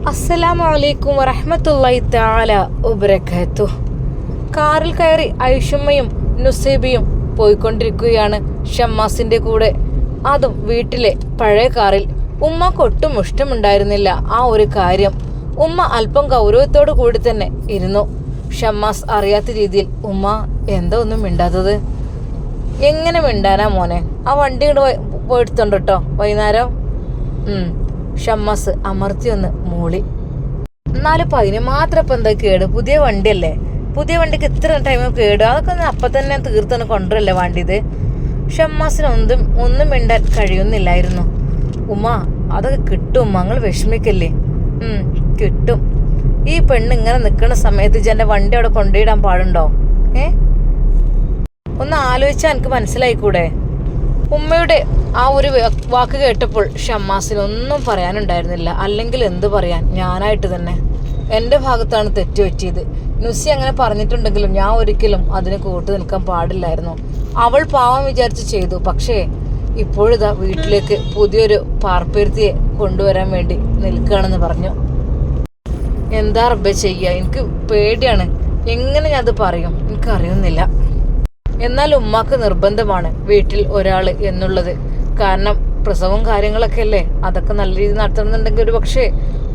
അസ്സലാമു അലൈക്കും വറഹ്മത്തുള്ളാഹി തആല വബറകാതുഹു. കാറിൽ കയറി ഐഷുമ്മയും നുസൈബയും പോയിക്കൊണ്ടിരിക്കുകയാണ് ഷമ്മാസിന്റെ കൂടെ. അതും വീട്ടിലെ പഴയ കാറിൽ. ഉമ്മക്ക് ഒട്ടും ഇഷ്ടമുണ്ടായിരുന്നില്ല ആ ഒരു കാര്യം. ഉമ്മ അല്പം ഗൗരവത്തോടു കൂടി തന്നെ ഇരുന്നു. ഷമ്മാസ് അറിയാത്ത രീതിയിൽ, ഉമ്മ എന്താ ഒന്നും മിണ്ടാത്തത്? എങ്ങനെ മിണ്ടാനാ മോനെ? ആ വണ്ടി ഇങ്ങോട്ട് പോയെടുത്തോണ്ട് കേട്ടോ വൈകുന്നേരം. ഷമ്മാസ് അമർത്തി ഒന്ന് മൂളി. എന്നാലും ഇപ്പം അതിന് മാത്രം ഇപ്പം എന്താ കേട്? പുതിയ വണ്ടിയല്ലേ, പുതിയ വണ്ടിക്ക് ഇത്ര ടൈം കേട്? അതൊക്കെ ഒന്ന് അപ്പം തന്നെ തീർത്തൊന്ന് കൊണ്ടുവരല്ലേ വേണ്ടിയത്. ഷമ്മാസിന് ഒന്നും മിണ്ടാൻ കഴിയുന്നില്ലായിരുന്നു. ഉമ്മ അതൊക്കെ കിട്ടും, ഉമ്മ നിങ്ങൾ വിഷമിക്കല്ലേ. കിട്ടും. ഈ പെണ്ണ് ഇങ്ങനെ നിൽക്കുന്ന സമയത്ത് എൻ്റെ വണ്ടി അവിടെ കൊണ്ടുപോയിടാൻ പാടുണ്ടോ? ഒന്ന് ആലോചിച്ചാൽ എനിക്ക് മനസ്സിലായിക്കൂടെ? ഉമ്മയുടെ ആ ഒരു വാക്ക് കേട്ടപ്പോൾ ഷമ്മാസിന് ഒന്നും പറയാനുണ്ടായിരുന്നില്ല. അല്ലെങ്കിൽ എന്ത് പറയാൻ, ഞാനായിട്ട് തന്നെ എൻ്റെ ഭാഗത്താണ് തെറ്റ് പറ്റിയത്. നുസി അങ്ങനെ പറഞ്ഞിട്ടുണ്ടെങ്കിലും ഞാൻ ഒരിക്കലും അതിന് കൂട്ടു നിൽക്കാൻ പാടില്ലായിരുന്നു. അവൾ പാവം വിചാരിച്ച് ചെയ്തു. പക്ഷേ ഇപ്പോഴിതാ വീട്ടിലേക്ക് പുതിയൊരു പാർപ്പരുത്തിയെ കൊണ്ടുവരാൻ വേണ്ടി നിൽക്കുകയാണെന്ന് പറഞ്ഞു. എന്താ റബ്ബേ ചെയ്യുക? എനിക്ക് പേടിയാണ്. എങ്ങനെ ഞാൻ അത് പറയും എനിക്കറിയുന്നില്ല. എന്നാൽ ഉമ്മാക്ക് നിർബന്ധമാണ് വീട്ടിൽ ഒരാൾ എന്നുള്ളത്. കാരണം പ്രസവം കാര്യങ്ങളൊക്കെ അല്ലേ, അതൊക്കെ നല്ല രീതിയിൽ നടത്തുന്നുണ്ടെങ്കിൽ ഒരു പക്ഷേ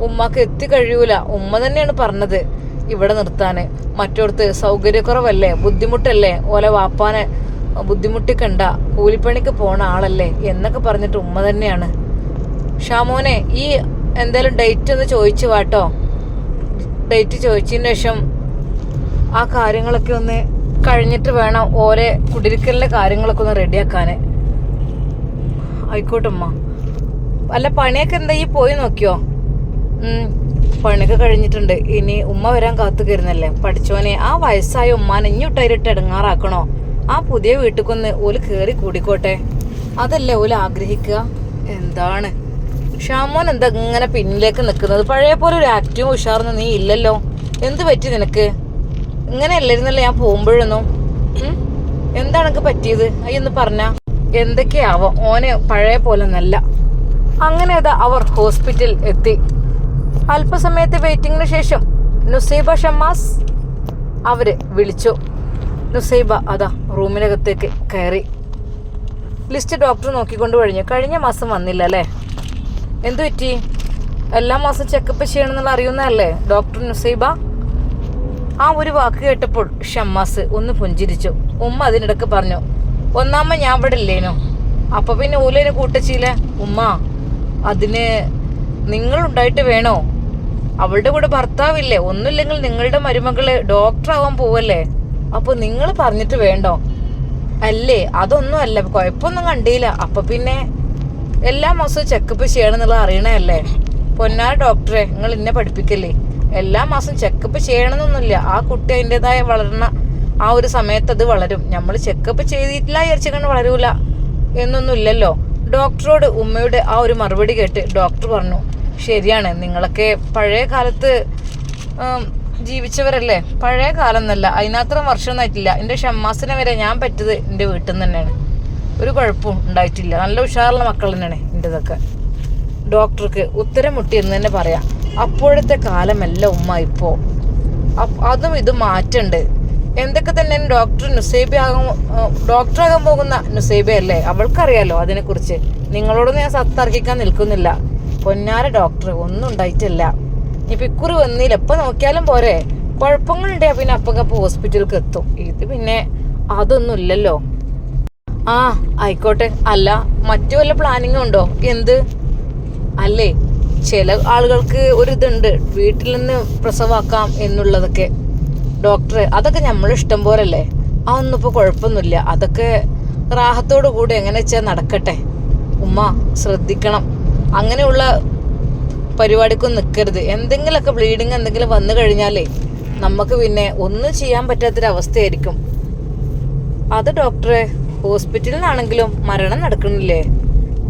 ഉമ്മാക്ക് എത്തിക്കഴിയൂല. ഉമ്മ തന്നെയാണ് പറഞ്ഞത് ഇവിടെ നിർത്താന്. മറ്റോടത്ത് സൗകര്യക്കുറവല്ലേ, ബുദ്ധിമുട്ടല്ലേ, ഓലെ വാപ്പാനെ ബുദ്ധിമുട്ടിക്കണ്ട, കൂലിപ്പണിക്ക് പോണ ആളല്ലേ എന്നൊക്കെ പറഞ്ഞിട്ട് ഉമ്മ തന്നെയാണ്. ഷാമോനെ, ഈ എന്തായാലും ഡേറ്റ് ഒന്ന് ചോദിച്ചു വാട്ടോ. ഡേറ്റ് ചോദിച്ചതിന് ശേഷം ആ കാര്യങ്ങളൊക്കെ ഒന്ന് കഴിഞ്ഞിട്ട് വേണം ഓരോ കുടിരിക്കലിൻ്റെ കാര്യങ്ങളൊക്കെ ഒന്ന് റെഡിയാക്കാൻ. ആയിക്കോട്ടുമ്മ. അല്ല പണിയൊക്കെ എന്താ, ഈ പോയി നോക്കിയോ? പണിയൊക്കെ കഴിഞ്ഞിട്ടുണ്ട്. ഇനി ഉമ്മ വരാൻ കാത്തു കയറുന്നല്ലേ. പഠിച്ചോനെ, ആ വയസ്സായ ഉമ്മാനെ ഇഞ്ഞിട്ടായിട്ട് ഇടങ്ങാറാക്കണോ? ആ പുതിയ വീട്ടിക്കൊന്ന് ഓല് കയറി കൂടിക്കോട്ടെ, അതല്ലേ ഓല് ആഗ്രഹിക്കുക. എന്താണ് ഷാമോൻ എന്താ ഇങ്ങനെ പിന്നിലേക്ക് നിൽക്കുന്നത്? പഴയ പോലെ ഒരു ആക്റ്റീവ് ഉഷാറൊന്നും നീ ഇല്ലല്ലോ. എന്ത് പറ്റി നിനക്ക്? ഇങ്ങനെ അല്ലായിരുന്നല്ലോ ഞാൻ പോകുമ്പോഴൊന്നും. എന്താണ് എനിക്ക് പറ്റിയത്? അയ്യൊന്ന് പറഞ്ഞ. എന്തൊക്കെയാവോ, ഓനെ പഴയ പോലെ നല്ല. അങ്ങനെ അതാ അവർ ഹോസ്പിറ്റലിൽ എത്തി. അല്പസമയത്തെ വെയിറ്റിങ്ങിന് ശേഷം നുസൈബ ഷമ്മാസ് അവര് വിളിച്ചു. നുസൈബ അതാ റൂമിനകത്തേക്ക് കയറി. ലിസ്റ്റ് ഡോക്ടർ നോക്കിക്കൊണ്ട് കഴിഞ്ഞ മാസം വന്നില്ല അല്ലേ? എന്തു പറ്റി? എല്ലാ മാസം ചെക്കപ്പ് ചെയ്യണമെന്നുള്ള അറിയുന്നതല്ലേ ഡോക്ടർ നുസൈബ? ആ ഒരു വാക്ക് കേട്ടപ്പോൾ ഷമ്മാസ് ഒന്ന് പുഞ്ചിരിച്ചു. ഉമ്മ അതിനിടക്ക് പറഞ്ഞു, ഒന്നാമ ഞാൻ ഇവിടെ ഇല്ലേനോ, അപ്പൊ പിന്നെ ഓലേനെ കൂട്ടച്ചില്ല. ഉമ്മ, അതിന് നിങ്ങളുണ്ടായിട്ട് വേണോ? അവളുടെ കൂടെ ഭർത്താവില്ലേ? ഒന്നുമില്ലെങ്കിൽ നിങ്ങളുടെ മരുമകള് ഡോക്ടറാവാൻ പോവല്ലേ, അപ്പൊ നിങ്ങൾ പറഞ്ഞിട്ട് വേണ്ടോ? അല്ലേ, അതൊന്നും അല്ല, കുഴപ്പമൊന്നും കണ്ടില്ല. അപ്പൊ പിന്നെ എല്ലാ മാസവും ചെക്കപ്പ് ചെയ്യണമെന്നുള്ള അറിയണല്ലേ. പൊന്നാര ഡോക്ടറെ, നിങ്ങൾ ഇന്നെ പഠിപ്പിക്കല്ലേ. എല്ലാ മാസം ചെക്കപ്പ് ചെയ്യണമെന്നൊന്നുമില്ല. ആ കുട്ടി അതിൻ്റെതായ വളർന്ന ആ ഒരു സമയത്ത് അത് വളരും. നമ്മൾ ചെക്കപ്പ് ചെയ്തിട്ടില്ല വിചാരിച്ചുകൊണ്ട് വളരൂല എന്നൊന്നും ഇല്ലല്ലോ. ഡോക്ടറോട് ഉമ്മയുടെ ആ ഒരു മറുപടി കേട്ട് ഡോക്ടർ പറഞ്ഞു, ശരിയാണ്, നിങ്ങളൊക്കെ പഴയ കാലത്ത് ജീവിച്ചവരല്ലേ. പഴയ കാലം എന്നല്ല, അതിനത്രയും വർഷമൊന്നും ആയിട്ടില്ല. എൻ്റെ ഷമ്മാസിനെ വരെ ഞാൻ പറ്റത് എൻ്റെ വീട്ടിൽ നിന്ന് തന്നെയാണ്. ഒരു കുഴപ്പവും ഉണ്ടായിട്ടില്ല. നല്ല ഉഷാറുള്ള മക്കൾ തന്നെയാണ് എൻ്റെതൊക്കെ. ഡോക്ടർക്ക് ഉത്തരം മുട്ടി എന്ന് തന്നെ പറയാം. അപ്പോഴത്തെ കാലമല്ല ഉമ്മ ഇപ്പോ. അതും ഇതും മാറ്റുണ്ട്. എന്തൊക്കെ തന്നെ ഡോക്ടറാകാൻ പോകുന്ന നുസൈബയല്ലേ, അവൾക്കറിയാലോ അതിനെക്കുറിച്ച്. നിങ്ങളോടൊന്നും ഞാൻ സത്തർക്കിക്കാൻ നിൽക്കുന്നില്ല. പൊന്നാര ഡോക്ടർ, ഒന്നും ഉണ്ടായിട്ടില്ല. ഇപ്പൊ ഇക്കുറി വന്നില്ല, എപ്പോൾ നോക്കിയാലും പോരെ. കുഴപ്പങ്ങളുണ്ടേ പിന്നെ അപ്പക്കപ്പോൾ ഹോസ്പിറ്റലിലേക്ക് എത്തും. ഇത് പിന്നെ അതൊന്നും ഇല്ലല്ലോ. ആ ആയിക്കോട്ടെ. അല്ല, മറ്റു വല്ല പ്ലാനിങ്ങും ഉണ്ടോ? എന്ത്? അല്ലേ, ചില ആളുകൾക്ക് ഒരിതുണ്ട്, വീട്ടിൽ നിന്ന് പ്രസവാക്കാം എന്നുള്ളതൊക്കെ. ഡോക്ടറെ, അതൊക്കെ നമ്മളിഷ്ടം പോലല്ലേ. അതൊന്നും ഇപ്പോൾ കുഴപ്പമൊന്നുമില്ല. അതൊക്കെ റാഹത്തോടു കൂടി എങ്ങനെ വെച്ചാൽ നടക്കട്ടെ. ഉമ്മ ശ്രദ്ധിക്കണം, അങ്ങനെയുള്ള പരിപാടിക്കൊന്നും നിൽക്കരുത്. എന്തെങ്കിലുമൊക്കെ ബ്ലീഡിങ് എന്തെങ്കിലും വന്നു കഴിഞ്ഞാലേ നമുക്ക് പിന്നെ ഒന്നും ചെയ്യാൻ പറ്റാത്തൊരവസ്ഥയായിരിക്കും. അത് ഡോക്ടറെ, ഹോസ്പിറ്റലിലാണെങ്കിലും മരണം നടക്കണില്ലേ.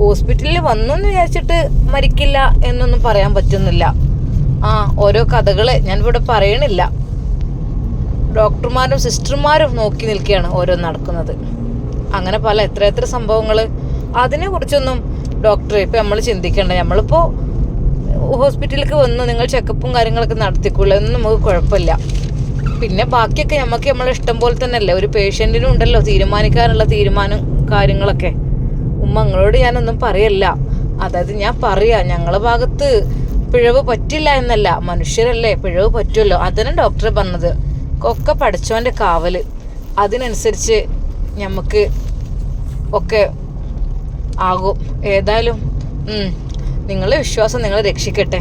ഹോസ്പിറ്റലിൽ വന്നു എന്ന് വിചാരിച്ചിട്ട് മരിക്കില്ല എന്നൊന്നും പറയാൻ പറ്റുന്നില്ല. ഓരോ കഥകള് ഞാൻ ഇവിടെ പറയണില്ല. ഡോക്ടർമാരും സിസ്റ്റർമാരും നോക്കി നിൽക്കുകയാണ് ഓരോ നടക്കുന്നത്. അങ്ങനെ പല എത്ര സംഭവങ്ങൾ. അതിനെ കുറിച്ചൊന്നും ഡോക്ടറെ ഇപ്പം നമ്മൾ ചിന്തിക്കേണ്ട. നമ്മളിപ്പോൾ ഹോസ്പിറ്റലിലേക്ക് വന്നു, നിങ്ങൾ ചെക്കപ്പും കാര്യങ്ങളൊക്കെ നടത്തിക്കൊള്ളു, ഒന്നും നമുക്ക് കുഴപ്പമില്ല. പിന്നെ ബാക്കിയൊക്കെ നമുക്ക് നമ്മളെ ഇഷ്ടം പോലെ തന്നെ അല്ലേ, ഒരു പേഷ്യൻറ്റിനും ഉണ്ടല്ലോ തീരുമാനിക്കാനുള്ള തീരുമാനം കാര്യങ്ങളൊക്കെ. ഉമ്മ നിങ്ങളോട് ഞാനൊന്നും പറയല്ല, അതായത് ഞാൻ പറയാ ഞങ്ങളെ ഭാഗത്ത് പിഴവ് പറ്റില്ല എന്നല്ല, മനുഷ്യരല്ലേ പിഴവ് പറ്റുമല്ലോ, അതന്നെ ഡോക്ടർ പറഞ്ഞത്. ഒക്കെ പഠിച്ചോൻ്റെ കാവല്, അതിനനുസരിച്ച് നമുക്ക് ഒക്കെ ആകും. ഏതായാലും നിങ്ങളെ വിശ്വാസം നിങ്ങളെ രക്ഷിക്കട്ടെ.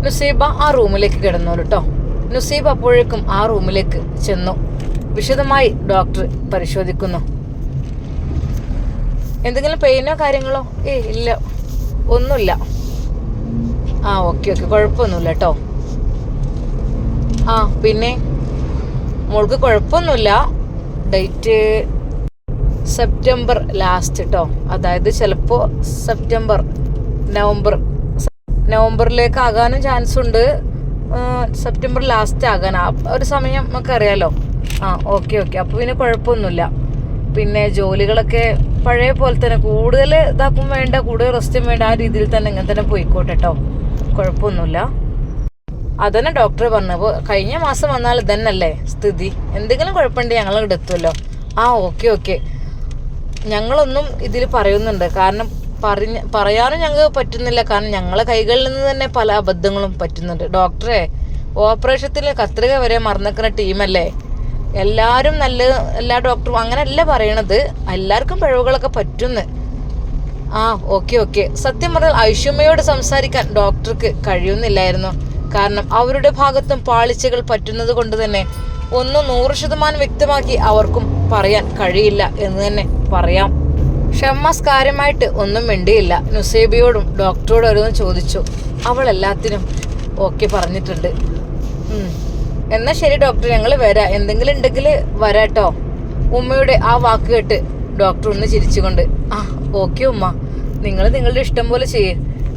നുസൈബ ആ റൂമിലേക്ക് കിടന്നോളൂ കേട്ടോ. നുസൈബ അപ്പോഴേക്കും ആ റൂമിലേക്ക് ചെന്നു. വിശദമായി ഡോക്ടർ പരിശോധിക്കുന്നു. എന്തെങ്കിലും പെയിനോ കാര്യങ്ങളോ? ഇല്ല, ഒന്നുമില്ല. ഓക്കെ കുഴപ്പമൊന്നുമില്ല കേട്ടോ. പിന്നെ മോൾക്ക് കുഴപ്പമൊന്നുമില്ല. ഡേറ്റ് സെപ്റ്റംബർ ലാസ്റ്റ് കേട്ടോ, അതായത് ചിലപ്പോൾ നവംബറിലേക്ക് ആകാനും ചാൻസ് ഉണ്ട്, സെപ്റ്റംബർ ലാസ്റ്റ് ആകാൻ ഒരു സമയം നമുക്കറിയാലോ. ഓക്കെ അപ്പോൾ പിന്നെ കുഴപ്പമൊന്നുമില്ല. പിന്നെ ജോലികളൊക്കെ പഴയ പോലെ തന്നെ, കൂടുതൽ ഇതാക്കും വേണ്ട, കൂടുതൽ റെസ്റ്റും വേണ്ട, ആ രീതിയിൽ തന്നെ ഇങ്ങനെ തന്നെ പോയിക്കോട്ടെ കേട്ടോ, കുഴപ്പമൊന്നുമില്ല. അതന്നെ ഡോക്ടർ പറഞ്ഞു. അപ്പോൾ കഴിഞ്ഞ മാസം വന്നാൽ ഇതന്നല്ലേ സ്ഥിതി, എന്തെങ്കിലും കുഴപ്പമുണ്ടെങ്കിൽ ഞങ്ങൾ ഇവിടെ എത്തുമല്ലോ. ഓക്കെ ഞങ്ങളൊന്നും ഇതിൽ പറയുന്നുണ്ട്, കാരണം പറയാനും ഞങ്ങൾക്ക് പറ്റുന്നില്ല, കാരണം ഞങ്ങളെ കൈകളിൽ നിന്ന് തന്നെ പല അബദ്ധങ്ങളും പറ്റുന്നുണ്ട്. ഡോക്ടറെ ഓപ്പറേഷത്തിൽ കത്രിക വരെ മറന്നിക്കുന്ന ടീമല്ലേ, എല്ലാവരും എല്ലാ ഡോക്ടറും അങ്ങനെയല്ല പറയണത്, എല്ലാവർക്കും പിഴവുകളൊക്കെ പറ്റുന്നു. ഓക്കെ സത്യം പറഞ്ഞാൽ ഐഷുമ്മയോട് സംസാരിക്കാൻ ഡോക്ടർക്ക് കഴിയുന്നില്ലായിരുന്നു, കാരണം അവരുടെ ഭാഗത്തും പാളിച്ചകൾ പറ്റുന്നത് കൊണ്ട് തന്നെ ഒന്നും 100% വ്യക്തമാക്കി അവർക്കും പറയാൻ കഴിയില്ല എന്ന് തന്നെ പറയാം. ഷമ്മാസ് കാര്യമായിട്ട് ഒന്നും മിണ്ടിയില്ല. നുസൈബയോടും ഡോക്ടറോടും ഓരോന്നും ചോദിച്ചു. അവൾ എല്ലാത്തിനും ഓക്കെ പറഞ്ഞിട്ടുണ്ട്. എന്നാൽ ശരി ഡോക്ടർ, ഞങ്ങൾ വരാം, എന്തെങ്കിലും ഉണ്ടെങ്കിൽ വരാട്ടോ. ഉമ്മയുടെ ആ വാക്ക് കേട്ട് ഡോക്ടർ ഒന്ന് ചിരിച്ചുകൊണ്ട് ഓക്കെ ഉമ്മ, നിങ്ങൾ നിങ്ങളുടെ ഇഷ്ടം പോലെ ചെയ്യേ,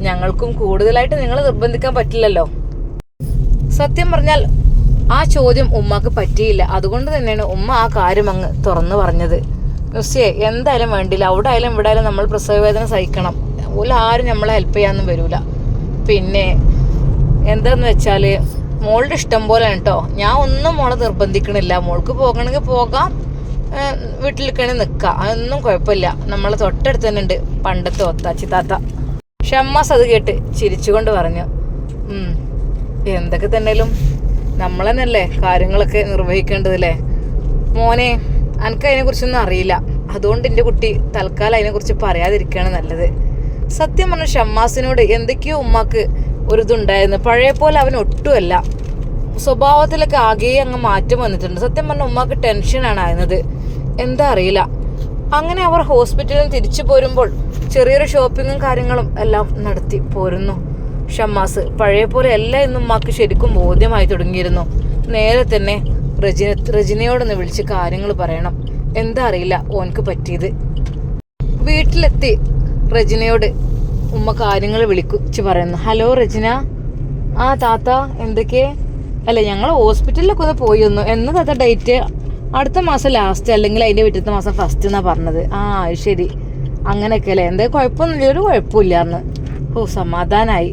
ഞങ്ങൾക്കും കൂടുതലായിട്ട് നിങ്ങളെ നിർബന്ധിക്കാൻ പറ്റില്ലല്ലോ. സത്യം പറഞ്ഞാൽ ആ ചോദ്യം ഉമ്മക്ക് പറ്റിയില്ല, അതുകൊണ്ട് തന്നെയാണ് ഉമ്മ ആ കാര്യം അങ്ങ് തുറന്നു പറഞ്ഞത്. നുസിയെ എന്തായാലും വേണ്ടില്ല, അവിടെ ആയാലും ഇവിടെ ആയാലും നമ്മൾ പ്രസവവേദന സഹിക്കണം, ആരും നമ്മളെ ഹെൽപ്പ് ചെയ്യാനൊന്നും വരൂല. പിന്നെ എന്താന്ന് വെച്ചാൽ മോളുടെ ഇഷ്ടം പോലെയാണ് കേട്ടോ, ഞാൻ ഒന്നും മോളെ നിർബന്ധിക്കണില്ല, മോൾക്ക് പോകണമെങ്കിൽ പോകാം, വീട്ടിലേക്കാണെങ്കിൽ നിൽക്കാം, അതൊന്നും കുഴപ്പമില്ല, നമ്മളെ തൊട്ടടുത്ത് തന്നെ ഉണ്ട് പണ്ടത്തെ ഒത്താച്ചി താത്ത. ഷമ്മാസ് അത് കേട്ട് ചിരിച്ചുകൊണ്ട് പറഞ്ഞു, എന്തൊക്കെ തന്നെയാലും നമ്മൾ തന്നെയല്ലേ കാര്യങ്ങളൊക്കെ നിർവഹിക്കേണ്ടതല്ലേ മോനെ, എനിക്ക് അതിനെക്കുറിച്ചൊന്നും അറിയില്ല, അതുകൊണ്ട് എൻ്റെ കുട്ടി തൽക്കാലം അതിനെക്കുറിച്ച് പറയാതിരിക്കുകയാണ് നല്ലത്. സത്യം പറഞ്ഞ ഷമ്മാസിനോട് എന്തൊക്കെയോ ഉമ്മാക്ക് ഒരിതുണ്ടായിരുന്നു, പഴയ പോലെ അവൻ ഒട്ടുമല്ല, സ്വഭാവത്തിലൊക്കെ ആകെ അങ്ങ് മാറ്റം വന്നിട്ടുണ്ട്. സത്യം പറഞ്ഞ ഉമ്മാക്ക് ടെൻഷനാണ് ആയിരുന്നത്, എന്താ അറിയില്ല. അങ്ങനെ അവർ ഹോസ്പിറ്റലിൽ തിരിച്ചു പോരുമ്പോൾ ചെറിയൊരു ഷോപ്പിങ്ങും കാര്യങ്ങളും എല്ലാം നടത്തി പോരുന്നു. ഷമ്മാസ് പഴയ പോലെ എല്ലാം ഇന്നും ഉമ്മാക്ക് ശരിക്കും ബോധ്യമായി തുടങ്ങിയിരുന്നു. നേരെ തന്നെ റജിനയോടൊന്ന് വിളിച്ച് കാര്യങ്ങൾ പറയണം, എന്താ അറിയില്ല ഓനക്ക് പറ്റിയത്. വീട്ടിലെത്തി റജിനയോട് ഉമ്മ കാര്യങ്ങൾ വിളിച്ച് പറയുന്നു. Hello Regina. താത്ത എന്തൊക്കെ? അല്ല ഞങ്ങൾ ഹോസ്പിറ്റലിലൊക്കെ ഒന്ന് പോയി വന്നു. എന്ന് താത്ത ഡേറ്റ്? അടുത്ത മാസം ലാസ്റ്റ് അല്ലെങ്കിൽ അതിൻ്റെ പിറ്റത്തെ മാസം ഫസ്റ്റ് എന്നാണ് പറഞ്ഞത്. ശരി അങ്ങനെയൊക്കെ അല്ലേ, എന്തായാലും കുഴപ്പമൊന്നുമില്ല, ഒരു കുഴപ്പമില്ലായിരുന്നു. സമാധാനമായി.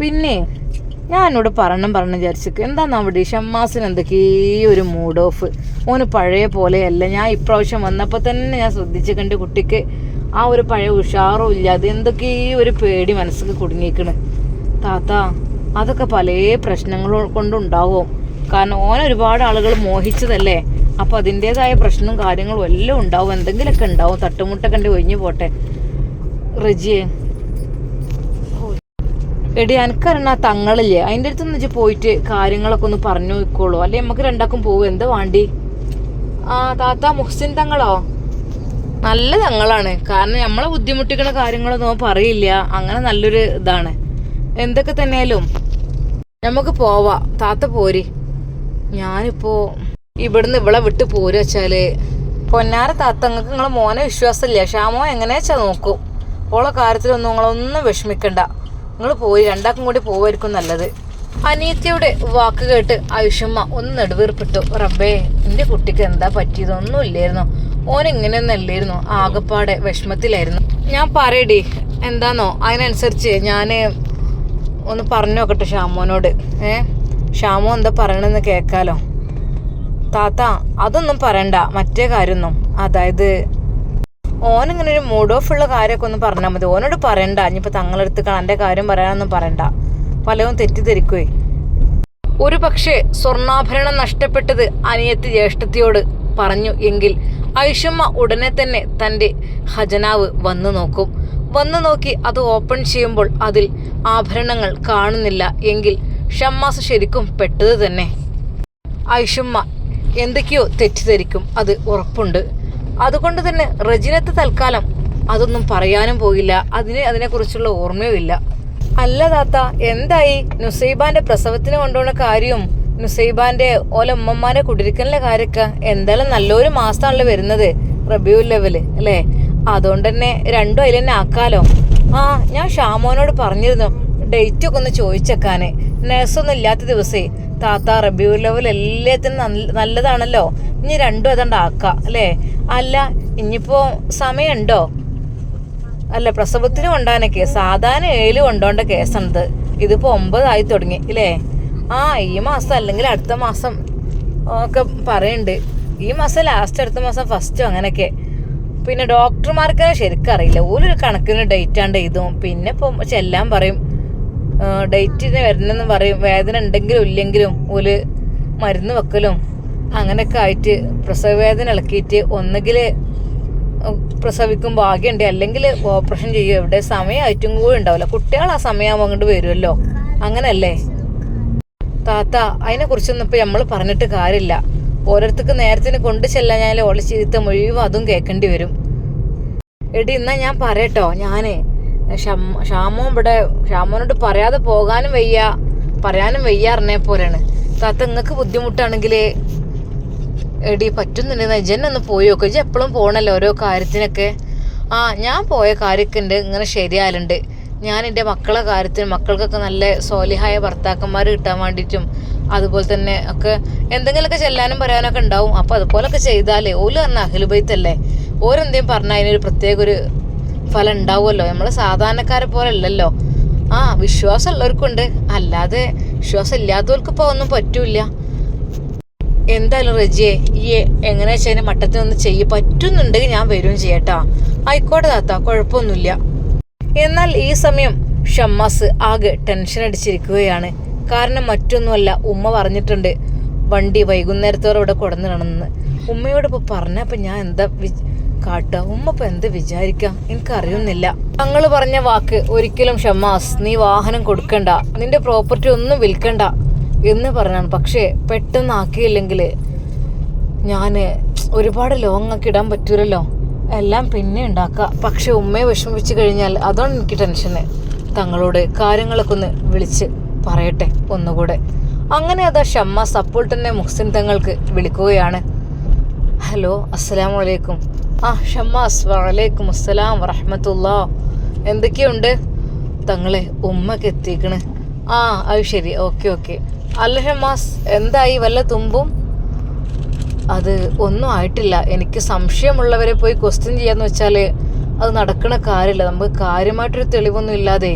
പിന്നെ ഞാൻ എന്നോട് പറഞ്ഞു വിചാരിച്ചു, എന്താണെന്ന് അവിടെ ഷമ്മാസിന് എന്തൊക്കെയോ ഒരു മൂഡ് ഓഫ്, ഓന് പഴയ പോലെയല്ല. ഞാൻ ഇപ്രാവശ്യം വന്നപ്പോൾ തന്നെ ഞാൻ ശ്രദ്ധിച്ചിട്ടുണ്ട്, കുട്ടിക്ക് ആ ഒരു പഴയ ഉഷാറും ഇല്ല, അത് എന്തൊക്കെയോ ഒരു പേടി മനസ്സിൽ കുടുങ്ങിക്കണ്. താത്ത അതൊക്കെ പല പ്രശ്നങ്ങൾ കൊണ്ടുണ്ടാവും, കാരണം ഓൻ ഒരുപാട് ആളുകൾ മോഹിച്ചതല്ലേ, അപ്പോൾ അതിൻ്റെതായ പ്രശ്നവും കാര്യങ്ങളും എല്ലാം ഉണ്ടാവും, എന്തെങ്കിലുമൊക്കെ ഉണ്ടാവും, തട്ടുമുട്ടൊക്കെ ഉണ്ട്, ഒഴിഞ്ഞു പോട്ടെ. റജിയെ എടി എനിക്കറിയണ തങ്ങളില്ലേ, അതിൻ്റെ അടുത്തൊന്ന് വെച്ച് പോയിട്ട് കാര്യങ്ങളൊക്കെ ഒന്ന് പറഞ്ഞു വെക്കോളൂ, അല്ലെ നമുക്ക് രണ്ടാക്കും പോകും. എന്താ വാണ്ടി? താത്ത മുഹ്സിൻ തങ്ങളോ? നല്ല തങ്ങളാണ്, കാരണം നമ്മളെ ബുദ്ധിമുട്ടിക്കുന്ന കാര്യങ്ങളൊന്നും പറയില്ല, അങ്ങനെ നല്ലൊരു ഇതാണ്. എന്തൊക്കെ തന്നെയാലും നമുക്ക് പോവാ, താത്ത പോരി. ഞാനിപ്പോ ഇവിടുന്ന് ഇവളെ വിട്ട് പോര് വെച്ചാല് പൊന്നാര താത്ത, നിങ്ങൾക്ക് നിങ്ങളെ മോനെ വിശ്വാസമില്ല, ഷാമോ എങ്ങനെയാച്ചാ നോക്കും, ഓളെ കാര്യത്തിലൊന്നും നിങ്ങളൊന്നും വിഷമിക്കണ്ട, നിങ്ങൾ പോയി രണ്ടാക്കും കൂടി പോവായിരിക്കും നല്ലത്. അനിയത്തിയുടെ വാക്ക് കേട്ട് ഐഷുമ്മ ഒന്ന് നെടുവീർപ്പിട്ടു. റബ്ബേ, എൻ്റെ കുട്ടിക്ക് എന്താ പറ്റിയതൊന്നും ഇല്ലായിരുന്നു, ഓൻ ഇങ്ങനെയൊന്നും അല്ലായിരുന്നു, ആകപ്പാടെ വിഷമത്തിലായിരുന്നു. ഞാൻ പറയടി എന്താന്നോ അതിനനുസരിച്ച് ഞാൻ ഒന്ന് പറഞ്ഞു നോക്കട്ടെ ഷാമോനോട്. ഷാമോ എന്താ പറയണെന്ന് കേൾക്കാലോ. താത്ത അതൊന്നും പറയണ്ട, മറ്റേ കാര്യമൊന്നും. അതായത് ഓനിങ്ങനെ ഒരു മൂഡ് ഓഫ് ഉള്ള കാര്യമൊക്കെ ഒന്ന് പറഞ്ഞാൽ മതി. ഓനോട് പറയണ്ട ഇനിയിപ്പോൾ തങ്ങളെടുത്ത് എൻ്റെ കാര്യം പറയാനൊന്നും പറയണ്ട, പലവും തെറ്റിദ്ധരിക്കുവേ. ഒരു പക്ഷേ സ്വർണ്ണാഭരണം നഷ്ടപ്പെട്ടത് അനിയത്തി ജ്യേഷ്ഠത്തിയോട് പറഞ്ഞു എങ്കിൽ ഐഷമ്മ ഉടനെ തന്നെ തൻ്റെ ഖജനാവ് വന്നു നോക്കും. വന്നു നോക്കി അത് ഓപ്പൺ ചെയ്യുമ്പോൾ അതിൽ ആഭരണങ്ങൾ കാണുന്നില്ല എങ്കിൽ ഷമ്മാസ് ശരിക്കും പെട്ടത് തന്നെ. ഐഷമ്മ എന്തൊക്കെയോ തെറ്റിദ്ധരിക്കും, അത് ഉറപ്പുണ്ട്. അതുകൊണ്ട് തന്നെ റജിനത്ത് തൽക്കാലം അതൊന്നും പറയാനും പോയില്ല. അതിനെക്കുറിച്ചുള്ള ഓർമ്മയും ഇല്ല. അല്ല താത്ത, എന്തായി നുസൈബാന്റെ പ്രസവത്തിന് കൊണ്ടുപോകുന്ന കാര്യവും നുസൈബാന്റെ ഓലമ്മമാരെ കുടിരിക്കലിന്റെ കാര്യമൊക്കെ? എന്തായാലും നല്ലൊരു മാസമാണല്ലോ വരുന്നത്, റബിയുൽ ലെവല് അല്ലേ? അതുകൊണ്ട് തന്നെ രണ്ടും അതിൽ തന്നെ ആക്കാലോ. ഞാൻ ഷാമോനോട് പറഞ്ഞിരുന്നു ഡേറ്റ് ഒക്കെ ഒന്ന് ചോദിച്ചേക്കാന്. നഴ്സൊന്നും ഇല്ലാത്ത ദിവസേ താത്ത റബിയുൽ ലെവൽ എല്ലാത്തിനും നല്ലതാണല്ലോ. ഇനി രണ്ടും അതുകൊണ്ട് ആക്കാം അല്ലേ? അല്ല ഇനിയിപ്പോ സമയമുണ്ടോ? അല്ല പ്രസവത്തിന് കൊണ്ടാനൊക്കെ സാധാരണ 7 കൊണ്ടോണ്ട കേസാണിത്. ഇതിപ്പോ 9 ആയി തുടങ്ങി അല്ലേ? ഈ മാസം അല്ലെങ്കിൽ അടുത്ത മാസം ഒക്കെ പറയുന്നുണ്ട്. ഈ മാസം ലാസ്റ്റ്, അടുത്ത മാസം ഫസ്റ്റോ അങ്ങനെയൊക്കെ. പിന്നെ ഡോക്ടർമാർക്ക് ശരിക്കും അറിയില്ല, ഓരൊരു കണക്കിന് ഡേറ്റ് ആണ്ട് ഇതും. പിന്നെ ഇപ്പം ചെല്ലാൻ പറയും, ഡേറ്റിന് വരണമെന്ന് പറയും. വേദന ഉണ്ടെങ്കിലും ഇല്ലെങ്കിലും ഓല് മരുന്ന് വെക്കലും അങ്ങനെയൊക്കെ ആയിട്ട് പ്രസവ വേദന ഇളക്കിയിട്ട് ഒന്നുകിൽ പ്രസവിക്കും ഭാഗ്യമുണ്ട്, അല്ലെങ്കിൽ ഓപ്പറേഷൻ ചെയ്യും. എവിടെ സമയമായിട്ടും കൂടി ഉണ്ടാവില്ല. കുട്ടികൾ ആ സമയമാകുമ്പോൾ അങ്ങോട്ട് വരുമല്ലോ, അങ്ങനല്ലേ താത്ത? അതിനെക്കുറിച്ചൊന്നും ഇപ്പം നമ്മൾ പറഞ്ഞിട്ട് കാര്യമില്ല. ഓരോരുത്തർക്ക് നേരത്തിന് കൊണ്ടു ചെല്ലാഞ്ഞാൽ ഓളെ ചീത്ത മുഴുവൻ അതും കേൾക്കേണ്ടി വരും. എടി എന്നാ ഞാൻ പറയട്ടോ, ഞാനേ ഷാമോനോട് പറയാതെ പോകാനും വയ്യ, പറയാനും വയ്യാറിനെ പോലെയാണ്. താത്ത നിങ്ങൾക്ക് ബുദ്ധിമുട്ടാണെങ്കിൽ എടി പറ്റുന്നുണ്ടെന്ന് ഇജന്നൊന്ന് പോയി നോക്കുക. ഇജ എപ്പോഴും പോകണല്ലോ ഓരോ കാര്യത്തിനൊക്കെ. ഞാൻ പോയ കാര്യമൊക്കെ ഉണ്ട് ഇങ്ങനെ ശരിയാലുണ്ട്. ഞാൻ എൻ്റെ മക്കളെ കാര്യത്തിനും മക്കൾക്കൊക്കെ നല്ല സോലിഹായ ഭർത്താക്കന്മാർ കിട്ടാൻ വേണ്ടിയിട്ടും അതുപോലെ തന്നെ ഒക്കെ എന്തെങ്കിലുമൊക്കെ ചെല്ലാനും പറയാനൊക്കെ ഉണ്ടാവും. അപ്പോൾ അതുപോലൊക്കെ ചെയ്താലേ ഓല് പറഞ്ഞ അഖിലുബൈത്തല്ലേ, ഓരെന്തേലും പറഞ്ഞാൽ അതിനൊരു പ്രത്യേക ഒരു ഫലം ഉണ്ടാവുമല്ലോ. നമ്മൾ സാധാരണക്കാരെ പോലെ അല്ലല്ലോ. വിശ്വാസം ഉള്ളവർക്കുണ്ട്, അല്ലാതെ വിശ്വാസം ഇല്ലാത്തവർക്ക് ഇപ്പോൾ ഒന്നും പറ്റൂല. എന്തായാലും റജിയെ ഈ എങ്ങനെ വെച്ചാൽ മട്ടത്തിനൊന്ന് ചെയ്യ പറ്റുന്നുണ്ടെങ്കിൽ ഞാൻ വരും ചെയ്യട്ടാ. ആയിക്കോട്ടെ താത്ത, കുഴപ്പമൊന്നുമില്ല. എന്നാൽ ഈ സമയം ഷമ്മാസ് ആകെ ടെൻഷൻ അടിച്ചിരിക്കുകയാണ്. കാരണം മറ്റൊന്നുമല്ല, ഉമ്മ പറഞ്ഞിട്ടുണ്ട് വണ്ടി വൈകുന്നേരത്തോടെ ഇവിടെ കൊടുന്നിടണമെന്ന്. ഉമ്മയോട് ഇപ്പോൾ പറഞ്ഞപ്പോൾ ഞാൻ എന്താ കാട്ടുക? ഉമ്മ ഇപ്പം എന്താ വിചാരിക്കാം എനിക്കറിയുന്നില്ല. ഞങ്ങൾ പറഞ്ഞ വാക്ക് ഒരിക്കലും ഷമ്മാസ് നീ വാഹനം കൊടുക്കണ്ട, നിന്റെ പ്രോപ്പർട്ടി ഒന്നും വിൽക്കണ്ട എന്ന് പറഞ്ഞാണ്. പക്ഷേ പെട്ടെന്ന് ആക്കിയില്ലെങ്കിൽ ഞാൻ ഒരുപാട് ലോങ് ഒക്കെ ഇടാൻ പറ്റൂലല്ലോ, എല്ലാം പിന്നെ ഉണ്ടാക്കാം. പക്ഷെ ഉമ്മയെ വിഷമിപ്പിച്ച് കഴിഞ്ഞാൽ അതാണ് എനിക്ക് ടെൻഷന്. തങ്ങളോട് കാര്യങ്ങളൊക്കെ ഒന്ന് വിളിച്ച് പറയട്ടെ ഒന്നുകൂടെ. അങ്ങനെ അതാ ഷമ്മാസ് അപ്പോൾ തന്നെ മുഹ്സിൻ തങ്ങൾക്ക് വിളിക്കുകയാണ്. ഹലോ, അസ്സലാമു അലൈക്കും. ഷമ്മാസ്, വലൈക്കും അസ്സലാം വറഹ്മത്തുള്ളാ. എന്തൊക്കെയുണ്ട് തങ്ങളെ? ഉമ്മക്ക് എത്തിക്കണ്. അത് ശരി, ഓക്കെ. അല്ല ഷമ്മാസ്, എന്തായി വല്ല തുമ്പും? അത് ഒന്നും ആയിട്ടില്ല. എനിക്ക് സംശയമുള്ളവരെ പോയി ക്വസ്റ്റ്യൻ ചെയ്യാന്ന് വെച്ചാൽ അത് നടക്കണ കാര്യമില്ല. നമുക്ക് കാര്യമായിട്ടൊരു തെളിവൊന്നും ഇല്ലാതെ,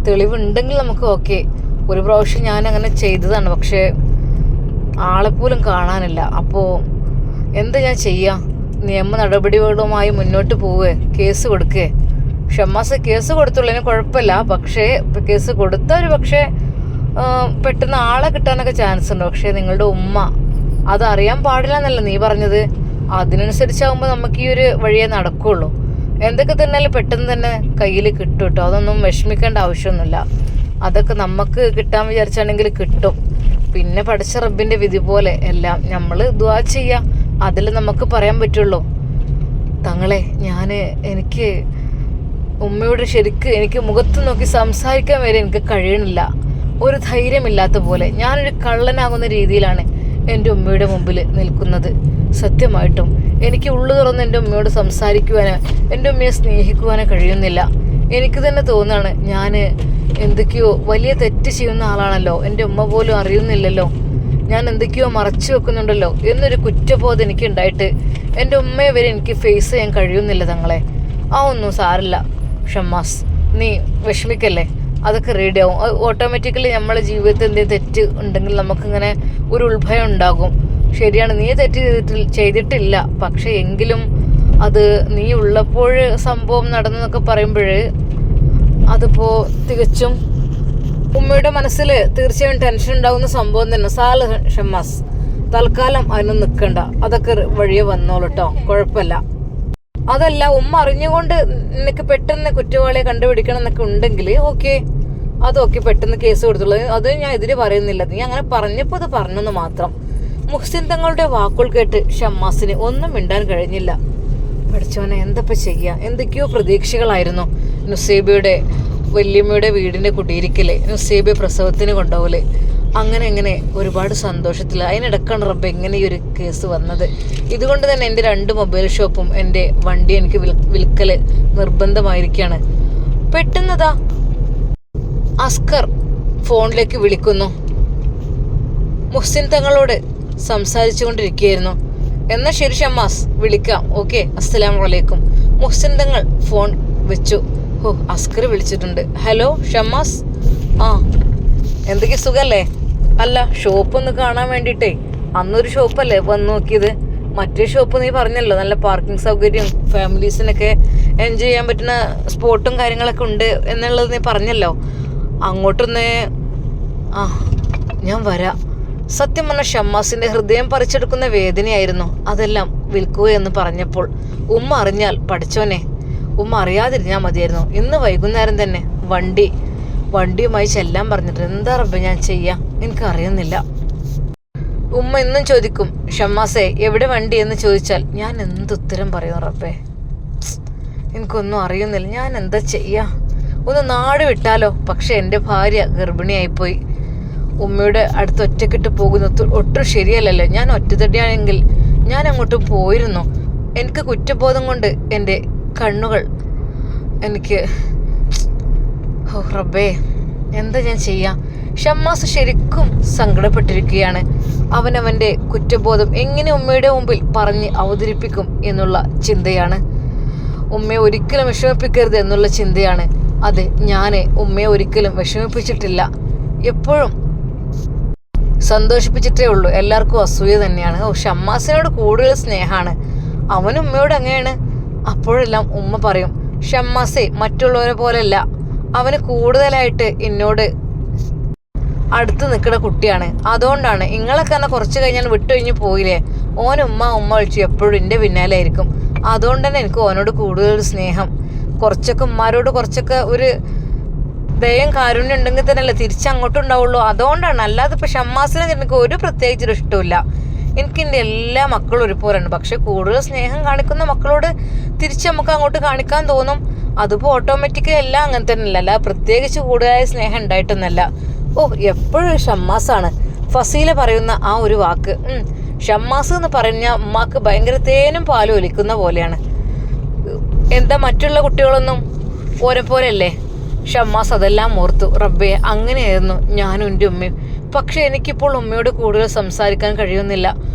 തെളിവുണ്ടെങ്കിൽ നമുക്ക് ഓക്കെ. ഒരു പ്രാവശ്യം ഞാൻ അങ്ങനെ ചെയ്തതാണ്, പക്ഷേ ആളെപ്പോലും കാണാനില്ല. അപ്പോൾ എന്താ ഞാൻ ചെയ്യാ? നിയമ നടപടികളുമായി മുന്നോട്ട് പോവേ, കേസ് കൊടുക്കേ? ഷമ്മാസ് കേസ് കൊടുത്തുള്ളതിന് കുഴപ്പമില്ല, പക്ഷേ കേസ് കൊടുത്ത ഒരു പക്ഷേ പെട്ടെന്ന് ആളെ കിട്ടാനൊക്കെ ചാൻസ് ഉണ്ട്. പക്ഷേ നിങ്ങളുടെ ഉമ്മ അതറിയാൻ പാടില്ല എന്നല്ല നീ പറഞ്ഞത്. അതിനനുസരിച്ചാകുമ്പോൾ നമുക്ക് ഈ ഒരു വഴിയേ നടക്കുകയുള്ളൂ. എന്തൊക്കെ തന്നെയാലും പെട്ടെന്ന് തന്നെ കയ്യിൽ കിട്ടും കേട്ടോ. അതൊന്നും വിഷമിക്കേണ്ട ആവശ്യമൊന്നുമില്ല. അതൊക്കെ നമുക്ക് കിട്ടാൻ വിചാരിച്ചാണെങ്കിൽ കിട്ടും. പിന്നെ പഠിച്ച റബ്ബിൻ്റെ വിധി പോലെ എല്ലാം നമ്മൾ ദുആ ചെയ്യുക, അതിൽ നമുക്ക് പറയാൻ പറ്റുള്ളൂ. തങ്ങളെ എനിക്ക് ഉമ്മയോട് ശരിക്ക് എനിക്ക് മുഖത്ത് നോക്കി സംസാരിക്കാൻ വരെ എനിക്ക് കഴിയണില്ല. ഒരു ധൈര്യമില്ലാത്ത പോലെ ഞാനൊരു കള്ളനാകുന്ന രീതിയിലാണ് എൻ്റെ ഉമ്മയുടെ മുമ്പിൽ നിൽക്കുന്നത്. സത്യമായിട്ടും എനിക്ക് ഉള്ളു തുറന്ന് എൻ്റെ ഉമ്മയോട് സംസാരിക്കുവാനോ എൻ്റെ ഉമ്മയെ സ്നേഹിക്കുവാനോ കഴിയുന്നില്ല. എനിക്ക് തന്നെ തോന്നുകയാണ് ഞാൻ എന്തൊക്കെയോ വലിയ തെറ്റ് ചെയ്യുന്ന ആളാണല്ലോ, എൻ്റെ ഉമ്മ പോലും അറിയുന്നില്ലല്ലോ, ഞാൻ എന്തൊക്കെയോ മറച്ചു വെക്കുന്നുണ്ടല്ലോ എന്നൊരു കുറ്റബോധം എനിക്ക് ഉണ്ടായിട്ട് എൻ്റെ ഉമ്മയെ വരെ എനിക്ക് ഫേസ് ചെയ്യാൻ കഴിയുന്നില്ല തങ്ങളെ. ഒന്നും സാരില്ല ഷമ്മാസ്, നീ വിഷമിക്കല്ലേ, അതൊക്കെ റെഡിയാവും. ഓട്ടോമാറ്റിക്കലി നമ്മളെ ജീവിതത്തിൽ എന്തെങ്കിലും തെറ്റ് ഉണ്ടെങ്കിൽ നമുക്കിങ്ങനെ ഒരു ഉൾഭയം ഉണ്ടാകും. ശരിയാണ്, നീ തെറ്റ് ചെയ്തിട്ടില്ല, പക്ഷെ എങ്കിലും അത് നീ ഉള്ളപ്പോൾ സംഭവം നടന്നെന്നൊക്കെ പറയുമ്പോൾ അതിപ്പോൾ തികച്ചും ഉമ്മയുടെ മനസ്സിൽ തീർച്ചയായും ടെൻഷൻ ഉണ്ടാകുന്ന സംഭവം തന്നെ. സാല ഷമ്മാസ്, തൽക്കാലം അതിനൊന്നും നിൽക്കണ്ട, അതൊക്കെ വഴിയെ വന്നോളൂ കേട്ടോ, കുഴപ്പമില്ല. അതല്ല, ഉമ്മ അറിഞ്ഞുകൊണ്ട് നിനക്ക് പെട്ടെന്ന് കുറ്റവാളിയെ കണ്ടുപിടിക്കണം എന്നൊക്കെ ഉണ്ടെങ്കിൽ ഓക്കെ, അതൊക്കെ പെട്ടെന്ന് കേസ് കൊടുത്തുള്ളൂ, അത് ഞാൻ എതിരെ പറയുന്നില്ല. നീ അങ്ങനെ പറഞ്ഞപ്പോൾ അത് പറഞ്ഞെന്ന് മാത്രം. മുഹ്സിൻ തങ്ങളുടെ വാക്കുകൾ കേട്ട് ഷമ്മാസിന് ഒന്നും മിണ്ടാൻ കഴിഞ്ഞില്ല. പഠിച്ചവനെ, എന്തപ്പോൾ ചെയ്യുക? എന്തൊക്കെയോ പ്രതീക്ഷകളായിരുന്നു. നുസൈബയുടെ വല്യമ്മയുടെ വീടിൻ്റെ കുടിയിരിക്കല്, നുസൈബയെ പ്രസവത്തിന് കൊണ്ടുപോകല്, അങ്ങനെ ഒരുപാട് സന്തോഷത്തിൽ. അതിനിടക്കാണ് റബ്ബ് എങ്ങനെ ഈ ഒരു കേസ് വന്നത്. ഇതുകൊണ്ട് തന്നെ എൻ്റെ 2 മൊബൈൽ ഷോപ്പും എൻ്റെ വണ്ടി എനിക്ക് വിൽക്കൽ നിർബന്ധമായിരിക്കുകയാണ്. പെട്ടെന്നതാ അസ്കർ ഫോണിലേക്ക് വിളിക്കുന്നു. മുഹ്സിൻ തങ്ങളോട് സംസാരിച്ചു കൊണ്ടിരിക്കുകയായിരുന്നു. എന്നാൽ ശരി ഷമ്മാസ്, വിളിക്കാം, ഓക്കെ, അസ്സലാമു അലൈക്കും. മുഹ്സിൻ തങ്ങൾ ഫോൺ വെച്ചു. അസ്കർ വിളിച്ചിട്ടുണ്ട്. ഹലോ ഷമ്മാസ്, എന്തൊക്കെ സുഖല്ലേ? അല്ല, ഷോപ്പൊന്ന് കാണാൻ വേണ്ടിയിട്ടേ, അന്നൊരു ഷോപ്പല്ലേ വന്ന് നോക്കിയത്, മറ്റേ ഷോപ്പ് നീ പറഞ്ഞല്ലോ നല്ല പാർക്കിംഗ് സൗകര്യം, ഫാമിലീസിനൊക്കെ എൻജോയ് ചെയ്യാൻ പറ്റുന്ന സ്പോട്ടും കാര്യങ്ങളൊക്കെ ഉണ്ട് എന്നുള്ളത് നീ പറഞ്ഞല്ലോ. അങ്ങോട്ടൊന്ന് ഞാൻ വരാം. സത്യം പറഞ്ഞ ഷമ്മാസിന്റെ ഹൃദയം പറിച്ചെടുക്കുന്ന വേദനയായിരുന്നു അതെല്ലാം വിൽക്കുകയെന്ന് പറഞ്ഞപ്പോൾ. ഉമ്മ അറിഞ്ഞാൽ പഠിച്ചോനെ, ഉമ്മ അറിയാതിരുന്നാൽ മതിയായിരുന്നു. ഇന്ന് വൈകുന്നേരം തന്നെ വണ്ടിയുമായി ചെല്ലാൻ പറഞ്ഞിട്ട് എന്താ റബ്ബേ ഞാൻ ചെയ്യാം, എനിക്കറിയുന്നില്ല. ഉമ്മ ഇന്നും ചോദിക്കും, ഷമ്മാസേ എവിടെ വണ്ടി എന്ന് ചോദിച്ചാൽ ഞാൻ എന്തുത്തരം പറയും റബ്ബേ, എനിക്കൊന്നും അറിയുന്നില്ല, ഞാൻ എന്താ ചെയ്യാ? ഒന്ന് നാട് വിട്ടാലോ? പക്ഷെ എൻ്റെ ഭാര്യ ഗർഭിണിയായിപ്പോയി. ഉമ്മയുടെ അടുത്ത് ഒറ്റക്കിട്ട് പോകുന്നത് ഒട്ടും ശരിയല്ലല്ലോ. ഞാൻ ഒറ്റത്തടിയാണെങ്കിൽ ഞാൻ അങ്ങോട്ടും പോയിരുന്നു. എനിക്ക് കുറ്റബോധം കൊണ്ട് എൻ്റെ കണ്ണുകൾ എനിക്ക് റബ്ബേ, എന്താ ഞാൻ ചെയ്യാ? ഷമ്മാസ് ശരിക്കും സങ്കടപ്പെട്ടിരിക്കുകയാണ്. അവനവൻ്റെ കുറ്റബോധം എങ്ങനെ ഉമ്മയുടെ മുമ്പിൽ പറഞ്ഞ് അവതരിപ്പിക്കും എന്നുള്ള ചിന്തയാണ്. ഉമ്മയെ ഒരിക്കലും വിഷമിപ്പിക്കരുത് എന്നുള്ള ചിന്തയാണ്. അതെ, ഞാൻ ഉമ്മയെ ഒരിക്കലും വിഷമിപ്പിച്ചിട്ടില്ല, എപ്പോഴും സന്തോഷിപ്പിച്ചിട്ടേ ഉള്ളൂ. എല്ലാവർക്കും അസൂയ തന്നെയാണ്. ഷമ്മാസിനോട് കൂടുതൽ സ്നേഹമാണ്, അവനും ഉമ്മയോട് അങ്ങനെയാണ്. അപ്പോഴെല്ലാം ഉമ്മ പറയും, ഷമ്മാസേ മറ്റുള്ളവരെ പോലെയല്ല, അവന് കൂടുതലായിട്ട് എന്നോട് അടുത്ത് നിൽക്കുന്ന കുട്ടിയാണ്, അതുകൊണ്ടാണ്. നിങ്ങളൊക്കെ എന്നാൽ കുറച്ച് കഴിഞ്ഞാൽ വിട്ടുകഴിഞ്ഞ് പോയില്ലേ, ഉമ്മ വിളിച്ചു എപ്പോഴും എൻ്റെ പിന്നാലെ ആയിരിക്കും. അതുകൊണ്ട് തന്നെ എനിക്ക് ഓനോട് കൂടുതൽ സ്നേഹം. കുറച്ചൊക്കെ ഉമ്മാരോട് കുറച്ചൊക്കെ ഒരു ദയം കാരുണ്യം ഉണ്ടെങ്കിൽ തന്നെയല്ലേ തിരിച്ചങ്ങോട്ടും ഉണ്ടാവുള്ളൂ. അതുകൊണ്ടാണ്, അല്ലാതെ ഇപ്പോൾ ഷമ്മാസിനെ എനിക്ക് ഒരു പ്രത്യേകിച്ചൊരു ഇഷ്ടമില്ല. എനിക്ക് എൻ്റെ എല്ലാ മക്കളും ഒരുപോലെയാണ്. പക്ഷെ കൂടുതൽ സ്നേഹം കാണിക്കുന്ന മക്കളോട് തിരിച്ച് നമുക്ക് അങ്ങോട്ട് കാണിക്കാൻ തോന്നും. അതിപ്പോൾ ഓട്ടോമാറ്റിക്കലി എല്ലാം അങ്ങനെ തന്നെയല്ല, അല്ല പ്രത്യേകിച്ച് കൂടുതലായ സ്നേഹം ഉണ്ടായിട്ടൊന്നല്ല. എപ്പോഴും ഷമ്മാസാണ്. ഫസീല പറയുന്ന ആ ഒരു വാക്ക്, ഷമ്മാസ് എന്ന് പറഞ്ഞാൽ ഉമ്മാക്ക് ഭയങ്കര തേനും പാലും ഒലിക്കുന്ന പോലെയാണ്. എന്താ മറ്റുള്ള കുട്ടികളൊന്നും ഓരെപ്പോലെയല്ലേ? ഷമ്മാസ് അതെല്ലാം ഓർത്തു. റബ്ബേ, അങ്ങനെയായിരുന്നു ഞാനും എൻ്റെ ഉമ്മയും. പക്ഷെ എനിക്കിപ്പോൾ ഉമ്മയോട് കൂടുതൽ സംസാരിക്കാൻ കഴിയുന്നില്ല,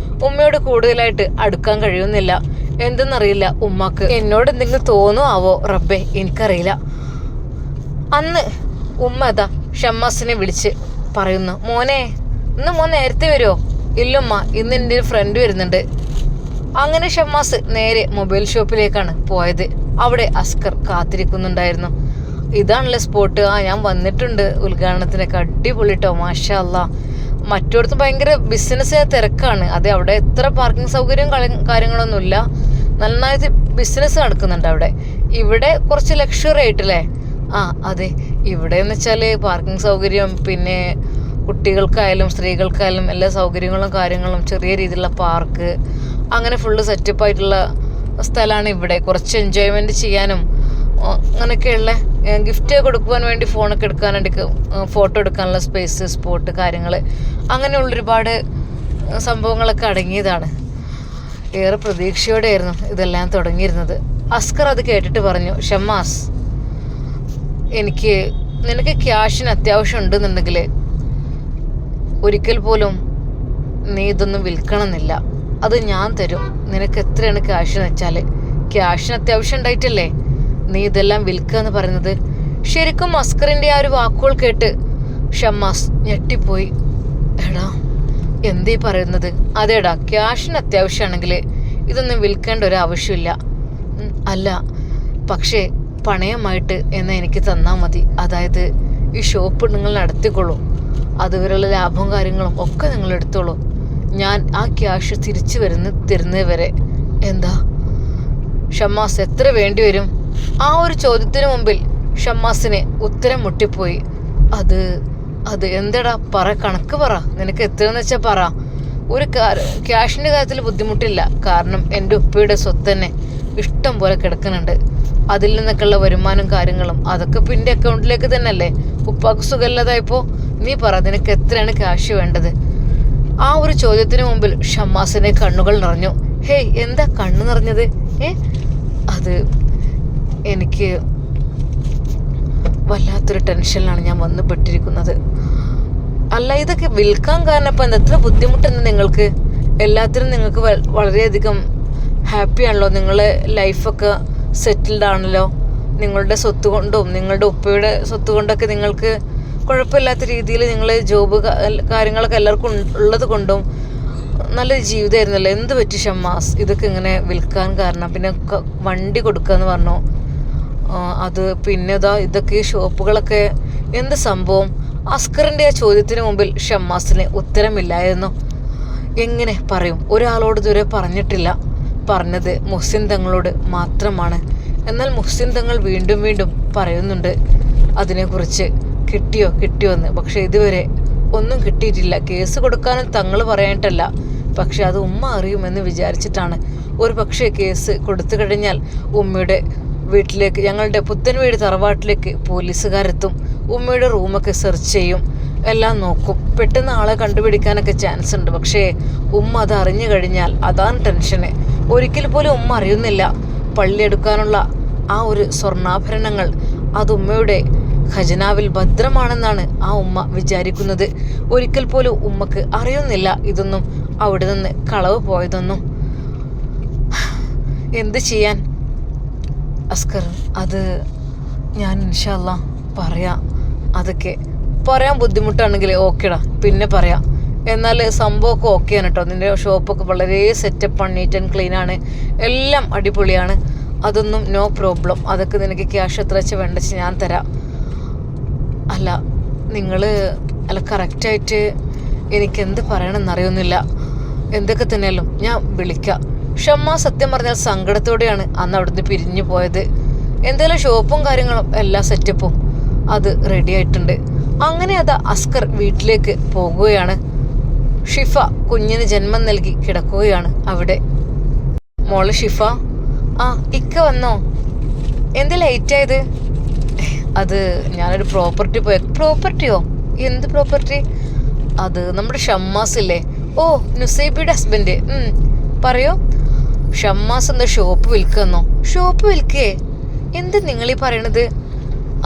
ഉമ്മയോട് കൂടുതലായിട്ട് അടുക്കാൻ കഴിയുന്നില്ല. എന്തെന്നറിയില്ല, ഉമ്മാക്ക് എന്നോട് എന്തെങ്കിലും തോന്നുമാവോ റബ്ബേ, എനിക്കറിയില്ല. അന്ന് ഉമ്മ അതാ ഷമ്മാസിനെ വിളിച്ച് പറയുന്നു, മോനെ ഇന്ന് മോൻ നേരത്തെ വരുമോ? ഇല്ലുമ്മ, ഇന്ന് എൻ്റെ ഒരു ഫ്രണ്ട് വരുന്നുണ്ട്. അങ്ങനെ ഷമ്മാസ് നേരെ മൊബൈൽ ഷോപ്പിലേക്കാണ് പോയത്. അവിടെ അസ്കർ കാത്തിരിക്കുന്നുണ്ടായിരുന്നു. ഇതാണല്ലേ സ്പോട്ട്? ഞാൻ വന്നിട്ടുണ്ട് ഉദ്ഘാടനത്തിനൊക്കെ, അടിപൊളിട്ടോ, മാഷാ അല്ലാ. മറ്റോടത്തും ഭയങ്കര ബിസിനസ് തിരക്കാണ്. അതെ, അവിടെ എത്ര പാർക്കിംഗ് സൗകര്യം കാര്യങ്ങളൊന്നുമില്ല, നന്നായിട്ട് ബിസിനസ് നടക്കുന്നുണ്ട് അവിടെ. ഇവിടെ കുറച്ച് ലക്ഷറി ആയിട്ടല്ലേ? അതെ, ഇവിടെ എന്ന് വെച്ചാൽ പാർക്കിംഗ് സൗകര്യം, പിന്നെ കുട്ടികൾക്കായാലും സ്ത്രീകൾക്കായാലും എല്ലാ സൗകര്യങ്ങളും കാര്യങ്ങളും, ചെറിയ രീതിയിലുള്ള പാർക്ക്, അങ്ങനെ ഫുള്ള് സെറ്റപ്പായിട്ടുള്ള സ്ഥലമാണ് ഇവിടെ. കുറച്ച് എൻജോയ്മെൻറ്റ് ചെയ്യാനും അങ്ങനെയൊക്കെയുള്ള ഗിഫ്റ്റ് കൊടുക്കുവാൻ വേണ്ടി ഫോണൊക്കെ എടുക്കാൻ വേണ്ടി, ഫോട്ടോ എടുക്കാനുള്ള സ്പേസ്, സ്പോട്ട് കാര്യങ്ങൾ, അങ്ങനെയുള്ള ഒരുപാട് സംഭവങ്ങളൊക്കെ അടങ്ങിയതാണ്. ഏറെ പ്രതീക്ഷയോടെയായിരുന്നു ഇതെല്ലാം തുടങ്ങിയിരുന്നത്. അസ്കർ അത് കേട്ടിട്ട് പറഞ്ഞു, ഷമ്മാസ്, നിനക്ക് ക്യാഷിന് അത്യാവശ്യം ഉണ്ടെന്നുണ്ടെങ്കിൽ ഒരിക്കൽ പോലും നീ ഇതൊന്നും വിൽക്കണമെന്നില്ല, അത് ഞാൻ തരും. നിനക്ക് എത്രയാണ് ക്യാഷ് എന്ന് വെച്ചാൽ, ക്യാഷിന് അത്യാവശ്യം ഉണ്ടായിട്ടല്ലേ നീ ഇതെല്ലാം വിൽക്കുക എന്ന് പറയുന്നത്. ശരിക്കും അസ്കറിന്റെ ആ ഒരു വാക്കുകൾ കേട്ട് ഷമ്മാസ് ഞെട്ടിപ്പോയി. എടാ എന്തേ പറയുന്നത്? അതേടാ, ക്യാഷിന് അത്യാവശ്യമാണെങ്കിൽ ഇതൊന്നും വിൽക്കേണ്ട ഒരു ആവശ്യമില്ല. അല്ല, പക്ഷേ പണയമായിട്ട് എന്നാ എനിക്ക് തന്നാൽ മതി. അതായത് ഈ ഷോപ്പ് നിങ്ങൾ നടത്തിക്കൊള്ളൂ, അതുവരെയുള്ള ലാഭവും കാര്യങ്ങളും ഒക്കെ നിങ്ങൾ എടുത്തോളൂ. ഞാൻ ആ ക്യാഷ് തിരിച്ചു തരുന്നത് വരെ. എന്താ ഷമ്മാസ്, എത്ര വേണ്ടി വരും? ആ ഒരു ചോദ്യത്തിന് മുമ്പിൽ ഷമ്മാസിന് ഉത്തരം മുട്ടിപ്പോയി. അത് എന്താടാ, പറ, കണക്ക് പറ, നിനക്ക് എത്രയെന്ന് വെച്ചാൽ പറ. ഒരു ക്യാഷിൻ്റെ കാര്യത്തിൽ ബുദ്ധിമുട്ടില്ല, കാരണം എൻ്റെ ഉപ്പയുടെ സ്വത്ത് തന്നെ ഇഷ്ടം പോലെ കിടക്കുന്നുണ്ട്. അതിൽ നിന്നൊക്കെയുള്ള വരുമാനം കാര്യങ്ങളും അതൊക്കെ പിന്നെ അക്കൗണ്ടിലേക്ക് തന്നെ അല്ലേ. ഉപ്പാക്ക് സുഖമില്ലാതായപ്പോൾ നീ പറ, നിനക്ക് എത്രയാണ് ക്യാഷ് വേണ്ടത്? ആ ഒരു ചോദ്യത്തിന് മുമ്പിൽ ഷമ്മാസിനെ കണ്ണുകൾ നിറഞ്ഞു. ഹേയ്, എന്താ കണ്ണു നിറഞ്ഞത്? അത് എനിക്ക് വല്ലാത്തൊരു ടെൻഷനിലാണ് ഞാൻ വന്നു പെട്ടിരിക്കുന്നത്. അല്ല, ഇതൊക്കെ വിൽക്കാൻ കാരണം ഇപ്പം എന്താ എത്ര ബുദ്ധിമുട്ടെന്ന് നിങ്ങൾക്ക്? എല്ലാത്തിനും നിങ്ങൾക്ക് വളരെയധികം ഹാപ്പിയാണല്ലോ, നിങ്ങളെ ലൈഫൊക്കെ സെറ്റിൽഡ് ആണല്ലോ. നിങ്ങളുടെ സ്വത്ത് കൊണ്ടും നിങ്ങളുടെ ഉപ്പയുടെ സ്വത്ത് കൊണ്ടൊക്കെ നിങ്ങൾക്ക് കുഴപ്പമില്ലാത്ത രീതിയിൽ നിങ്ങൾ ജോബ് കാര്യങ്ങളൊക്കെ എല്ലാവർക്കും ഉള്ളത് കൊണ്ടും നല്ലൊരു ജീവിതമായിരുന്നല്ലോ. എന്ത് പറ്റി ഷമ്മാസ് ഇതൊക്കെ ഇങ്ങനെ വിൽക്കാൻ കാരണം? പിന്നെ വണ്ടി കൊടുക്കുക എന്ന് പറഞ്ഞു, അത് പിന്നെ ഇതൊക്കെ ഈ ഷോപ്പുകളൊക്കെ എന്ത് സംഭവം? അസ്കറിൻ്റെ ആ ചോദ്യത്തിന് മുമ്പിൽ ഷമ്മാസിന് ഉത്തരമില്ലായിരുന്നു. എങ്ങനെ പറയും? ഒരാളോട് ഇതുവരെ പറഞ്ഞിട്ടില്ല. പറഞ്ഞത് മുഹ്സിൻ തങ്ങളോട് മാത്രമാണ്. എന്നാൽ മുഹ്സിൻ തങ്ങൾ വീണ്ടും വീണ്ടും പറയുന്നുണ്ട് അതിനെക്കുറിച്ച്, കിട്ടിയോ എന്ന്. പക്ഷെ ഇതുവരെ ഒന്നും കിട്ടിയിട്ടില്ല. കേസ് കൊടുക്കാനും തങ്ങൾ പറയാനിട്ടല്ല, പക്ഷെ അത് ഉമ്മ അറിയുമെന്ന് വിചാരിച്ചിട്ടാണ്. ഒരു പക്ഷേ കേസ് കൊടുത്തു കഴിഞ്ഞാൽ ഉമ്മയുടെ വീട്ടിലേക്ക്, ഞങ്ങളുടെ പുത്തൻ വീട് തറവാട്ടിലേക്ക് പോലീസുകാരെത്തും. ഉമ്മയുടെ റൂമൊക്കെ സെർച്ച് ചെയ്യും, എല്ലാം നോക്കും. പെട്ടെന്ന് ആളെ കണ്ടുപിടിക്കാനൊക്കെ ചാൻസ് ഉണ്ട്. പക്ഷേ ഉമ്മ അത് അറിഞ്ഞു കഴിഞ്ഞാൽ അതാണ് ടെൻഷന്. ഒരിക്കൽ പോലും ഉമ്മ അറിയുന്നില്ല പള്ളിയെടുക്കാനുള്ള ആ ഒരു സ്വർണ്ണാഭരണങ്ങൾ അത് ഉമ്മയുടെ ഖജനാവിൽ ഭദ്രമാണെന്നാണ് ആ ഉമ്മ വിചാരിക്കുന്നത്. ഒരിക്കൽ പോലും ഉമ്മക്ക് അറിയുന്നില്ല ഇതൊന്നും അവിടെ നിന്ന് കളവ് പോയതൊന്നും. എന്ത് ചെയ്യാൻ അസ്കർ? അത് ഞാൻ ഇൻഷാ അല്ലാഹ് പറയാം. അതൊക്കെ പറയാൻ ബുദ്ധിമുട്ടാണെങ്കിൽ ഓക്കേടാ, പിന്നെ പറയാം. എന്നാൽ സംഭവമൊക്കെ ഓക്കെയാണ് കേട്ടോ. നിൻ്റെ ഷോപ്പൊക്കെ വളരെ സെറ്റപ്പാണ്, നീറ്റ് ആൻഡ് ക്ലീൻ ആണ്, എല്ലാം അടിപൊളിയാണ്. അതൊന്നും നോ പ്രോബ്ലം. അതൊക്കെ നിനക്ക് ക്യാഷ് എത്ര വെച്ചാൽ വേണ്ട വെച്ചാൽ ഞാൻ തരാം. അല്ല കറക്റ്റായിട്ട് എനിക്കെന്ത് പറയണമെന്നറിയുന്നില്ല. എന്തൊക്കെ തന്നെയാലും ഞാൻ വിളിക്കാം. ഷമ്മ സത്യം പറഞ്ഞാൽ സങ്കടത്തോടെയാണ് അന്ന് അവിടുന്ന് പിരിഞ്ഞു പോയത്. എന്തായാലും ഷോപ്പും കാര്യങ്ങളും എല്ലാ സെറ്റപ്പും അത് റെഡി ആയിട്ടുണ്ട്. അങ്ങനെ അസ്കർ വീട്ടിലേക്ക് പോകുകയാണ്. ഷിഫ കുഞ്ഞിന് ജന്മം നൽകി കിടക്കുകയാണ് അവിടെ. മോള് ഷിഫ, ഇക്ക വന്നോ? എന്ത് ലേറ്റായത്? അത് ഞാനൊരു പ്രോപ്പർട്ടി പ്രോപ്പർട്ടിയോ? എന്ത് പ്രോപ്പർട്ടി? അത് നമ്മുടെ ഷമ്മാസ് ഇല്ലേ? ഓ, നുസൈബിയുടെ ഹസ്ബൻഡ്. പറയോ. ഷമ്മാസ് എന്താ ഷോപ്പ് വിൽക്കുന്നോ? ഷോപ്പ് വിൽക്കേ? എന്ത് നിങ്ങളീ പറയണത്?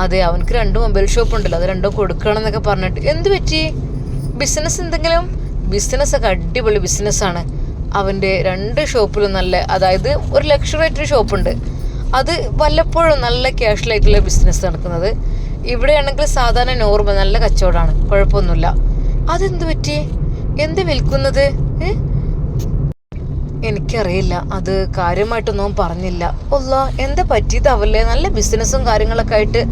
അതെ, അവനക്ക് 2 മൊബൈൽ ഷോപ്പ് ഉണ്ടല്ലോ, അത് 2 കൊടുക്കണം എന്നൊക്കെ പറഞ്ഞിട്ട്. എന്ത് പറ്റി? ബിസിനസ് എന്തെങ്കിലും? ബിസിനസ്സൊക്കെ അടിപൊളി ബിസിനസ്സാണ് അവൻ്റെ. 2 ഷോപ്പിലും നല്ല, അതായത് ഒരു ലക്ഷറി ആയിട്ടൊരു ഷോപ്പുണ്ട്, അത് വല്ലപ്പോഴും നല്ല ക്യാഷ്വലായിട്ടുള്ള ബിസിനസ് നടക്കുന്നത്. ഇവിടെയാണെങ്കിൽ സാധാരണ നോർമൽ നല്ല കച്ചവടമാണ്, കുഴപ്പമൊന്നുമില്ല. അതെന്ത് പറ്റി? എന്ത് വിൽക്കുന്നത്? എനിക്കറിയില്ല, അത് കാര്യമായിട്ടൊന്നും പറഞ്ഞില്ല. ഒല്ല, എന്താ പറ്റിയതാവല്ലേ? നല്ല ബിസിനസ്സും കാര്യങ്ങളൊക്കെ ആയിട്ട്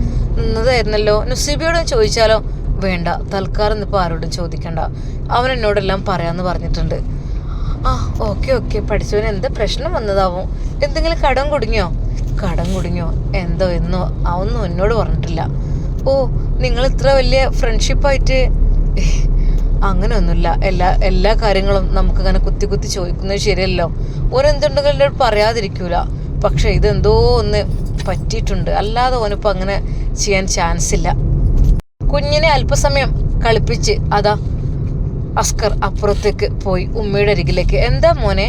നിന്നതായിരുന്നല്ലോ. നുസീബിയോട് ചോദിച്ചാലോ? വേണ്ട, തൽക്കാലം ഇപ്പോൾ ആരോടും ചോദിക്കണ്ട, അവൻ എന്നോടെല്ലാം പറയാമെന്ന് പറഞ്ഞിട്ടുണ്ട്. ഓക്കെ പഠിച്ചവന് എന്താ പ്രശ്നം വന്നതാവും? എന്തെങ്കിലും കടം കുടുങ്ങിയോ? എന്നോ അവൊന്നും എന്നോട് പറഞ്ഞിട്ടില്ല. ഓ, നിങ്ങൾ ഇത്ര വലിയ ഫ്രണ്ട്ഷിപ്പായിട്ട്? അങ്ങനെയൊന്നുമില്ല. എല്ലാ കാര്യങ്ങളും നമുക്കങ്ങനെ കുത്തി ചോദിക്കുന്നത് ശരിയല്ലോ. ഓനെന്തുണ്ടെങ്കിലും എന്നോട് പറയാതിരിക്കൂല. പക്ഷെ ഇതെന്തോ ഒന്ന് പറ്റിയിട്ടുണ്ട്, അല്ലാതെ ഓനിപ്പോൾ അങ്ങനെ ചെയ്യാൻ ചാൻസ് ഇല്ല. കുഞ്ഞിനെ അല്പസമയം കളിപ്പിച്ച് അസ്കർ അപ്പുറത്തേക്ക് പോയി ഉമ്മയുടെ അരികിലേക്ക്. എന്താ മോനെ,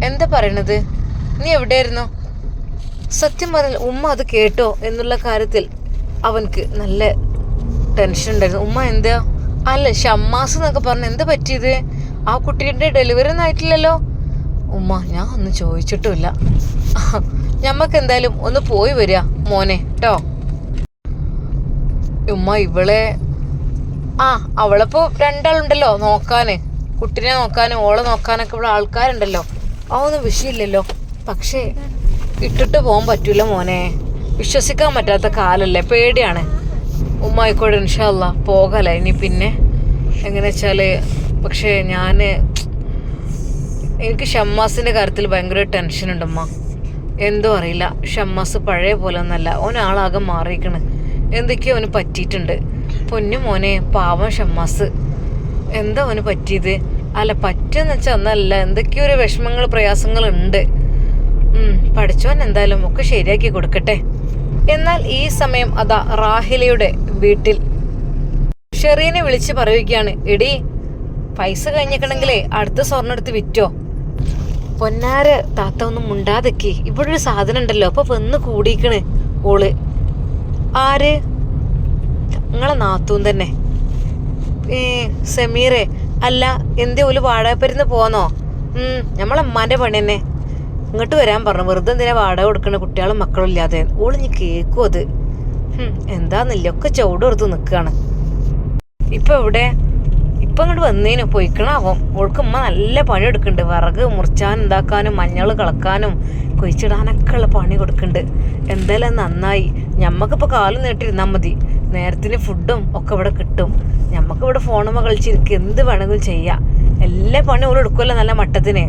എന്താ പറയണത്? നീ എവിടെയായിരുന്നു? സത്യം പറഞ്ഞാൽ ഉമ്മ അത് കേട്ടോ എന്നുള്ള കാര്യത്തിൽ അവൻക്ക് നല്ല ടെൻഷൻ ഉണ്ടായിരുന്നു. ഉമ്മ എന്താ? അല്ല, ഷമ്മാസ് എന്നൊക്കെ പറഞ്ഞ് എന്താ പറ്റിയത്? ആ കുട്ടിയുടെ ഡെലിവറി ഒന്നും ആയിട്ടില്ലല്ലോ. ഉമ്മ, ഞാൻ ഒന്നും ചോദിച്ചിട്ടുമില്ല. ഞമ്മക്ക് എന്തായാലും ഒന്ന് പോയി വരിക മോനെ കേട്ടോ. ഉമ്മ ഇവളെ അവളിപ്പോ രണ്ടാളുണ്ടല്ലോ നോക്കാന്, കുട്ടിനെ നോക്കാനും ഓളെ നോക്കാനൊക്കെ ഇവിടെ ആൾക്കാരുണ്ടല്ലോ, അതൊന്നും വിഷയമില്ലല്ലോ. പക്ഷേ ഇട്ടിട്ട് പോകാൻ പറ്റൂല മോനെ, വിശ്വസിക്കാൻ പറ്റാത്ത കാലല്ലേ, പേടിയാണ്. ഉമ്മ ആയിക്കോട്ടെ ഇൻഷാ അല്ലാ പോകല ഇനി പിന്നെ എങ്ങനെ വെച്ചാല്. പക്ഷേ എനിക്ക് ഷമ്മാസിന്റെ കാര്യത്തിൽ ഭയങ്കര ടെൻഷൻ ഉണ്ടമ്മ. എന്തോ അറിയില്ല, ഷമ്മാസ് പഴയ പോലെ ഒന്നല്ല, ഓനാളാകെ മാറിയിരിക്കണ്. എന്തൊക്കെയോ അവന് പറ്റിയിട്ടുണ്ട്. പൊന്നു മോനെ പാവം ഷമ്മാസ്, എന്താ അവന് പറ്റിയത്? അല്ല പറ്റുമെന്ന് വെച്ചാൽ ഒന്നല്ല, എന്തൊക്കെയോ ഒരു വിഷമങ്ങൾ പ്രയാസങ്ങൾ ഉണ്ട്. പഠിച്ചോൻ എന്തായാലും ഒക്കെ ശരിയാക്കി കൊടുക്കട്ടെ. എന്നാൽ ഈ സമയം അതാ റാഹിലയുടെ വീട്ടിൽ ഷെറീനെ വിളിച്ച് പറയുകയാണ്, എടി പൈസ കഴിഞ്ഞിക്കണെങ്കിലേ അടുത്ത സ്വർണ്ണം എടുത്ത് വിറ്റോ. പൊന്നാര് താത്ത ഒന്നും മുണ്ടാതൊക്കെ, ഇവിടെ ഒരു സാധനം ഉണ്ടല്ലോ അപ്പൊ വന്ന് കൂടിക്കണ് ഓള്. ആര്? നിങ്ങളെ നാത്തൂൻ തന്നെ. സമീറെ? അല്ല എന്തേ ഓല് വാടകപ്പരുന്ന് പോന്നോ? നമ്മളമ്മാന്റെ പണി തന്നെ, ഇങ്ങോട്ട് വരാൻ പറഞ്ഞു. വെറുതെ എന്തിനാ വാടക കൊടുക്കണ, കുട്ടികളും മക്കളും ഇല്ലാതെ. ഓള് ഇനി കേക്കും അത്. എന്താന്നില്ല, ഒക്കെ ചവിട് കൊടുത്ത് നിൽക്കുകയാണ്. ഇപ്പൊ എവിടെ? ഇപ്പൊ ഇങ്ങോട്ട് വന്നേനു പൊയ്ക്കണാവും. ഓൾക്ക് ഉമ്മ നല്ല പണി എടുക്കുന്നുണ്ട്. വിറക് മുറിച്ചാനും ഉണ്ടാക്കാനും മഞ്ഞൾ കളക്കാനും കൊഴിച്ചിടാനൊക്കെ ഉള്ള പണി കൊടുക്കുന്നുണ്ട്. എന്തായാലും നന്നായി. ഞമ്മക്കിപ്പോൾ കാലം നീട്ടിരുന്നാൽ മതി, നേരത്തിന് ഫുഡും ഒക്കെ ഇവിടെ കിട്ടും. ഞമ്മക്കിവിടെ ഫോണുമ്മ കളിച്ചിരിക്കുക, എന്ത് വേണമെങ്കിലും ചെയ്യാം. എല്ലാ പണിയും ഓൾ എടുക്കുമല്ലോ നല്ല മട്ടത്തിന്.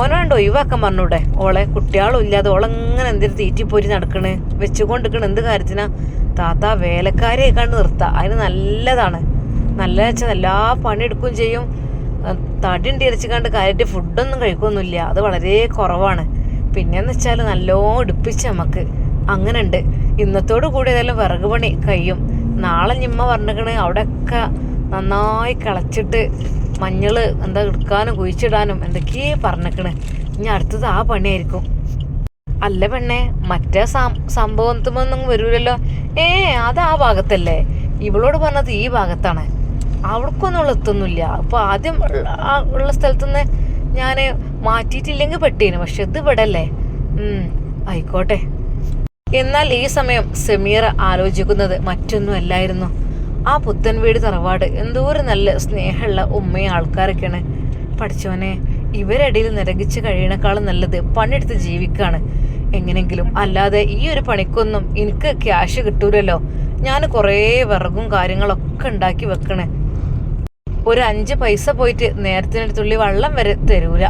ഓനോണ്ട് ഒഴിവാക്കാൻ പറഞ്ഞൂടെ ഓളെ? കുട്ടികളും ഇല്ലാതെ ഓളെങ്ങനെ എന്തിനു തീറ്റിപ്പോരി നടക്കണ്, വെച്ചുകൊണ്ടിരിക്കണ്. എന്ത് കാര്യത്തിനാ താത്ത? വേലക്കാരിയായിക്കാണ്ട് നിർത്താം, അതിന് നല്ലതാണ്. നല്ല വെച്ചാൽ എല്ലാ പണിയെടുക്കുകയും ചെയ്യും. തടി ഇറച്ചിക്കാണ്ട് കാര്യമായിട്ട് ഫുഡൊന്നും കഴിക്കൊന്നുമില്ല, അത് വളരെ കുറവാണ്. പിന്നെയെന്ന് വെച്ചാൽ നല്ലോ എടുപ്പിച്ച് നമുക്ക് അങ്ങനെ ഉണ്ട്. ഇന്നത്തോടു കൂടി ഏതായാലും വിറക് പണി കഴിയും. നാളെ ഞമ്മ പറഞ്ഞിക്കണ് അവിടെയൊക്കെ നന്നായി കിളച്ചിട്ട് മഞ്ഞൾ എന്താ എടുക്കാനും കുഴിച്ചിടാനും എന്തൊക്കെയേ പറഞ്ഞിക്കണ്. ഇനി അടുത്തത് ആ പണിയായിരിക്കും. അല്ല പെണ്ണെ, മറ്റേ സംഭവത്തുമൊന്നും വരൂലല്ലോ. അത് ആ ഭാഗത്തല്ലേ? ഇവളോട് പറഞ്ഞത് ഈ ഭാഗത്താണ്. അവിടേക്കൊന്നും എത്തുന്നില്ല. അപ്പൊ ആദ്യം ഉള്ള സ്ഥലത്തുനിന്ന് ഞാൻ മാറ്റിയിട്ടില്ലെങ്കിൽ പെട്ടീന്, പക്ഷെ ഇത് ഇവിടെ അല്ലേ. ആയിക്കോട്ടെ. എന്നാൽ ഈ സമയം സമീറ ആലോചിക്കുന്നത് മറ്റൊന്നും അല്ലായിരുന്നു. ആ പുത്തൻ വീട് തറവാട് എന്തോരം നല്ല സ്നേഹമുള്ള ഉമ്മയും ആൾക്കാരൊക്കെയാണ്. പഠിച്ചോനെ, ഇവരിടയിൽ നിരകിച്ച് കഴിയണേക്കാളും നല്ലത് പണിയെടുത്ത് ജീവിക്കാണ് എങ്ങനെങ്കിലും. അല്ലാതെ ഈ ഒരു പണിക്കൊന്നും എനിക്ക് ക്യാഷ് കിട്ടൂലല്ലോ. ഞാൻ കുറേ വിറകും കാര്യങ്ങളൊക്കെ ഉണ്ടാക്കി വെക്കണേ. ഒരു 5 പൈസ പോയിട്ട് നേരത്തിനടുത്തുള്ളി വെള്ളം വരെ തരൂല.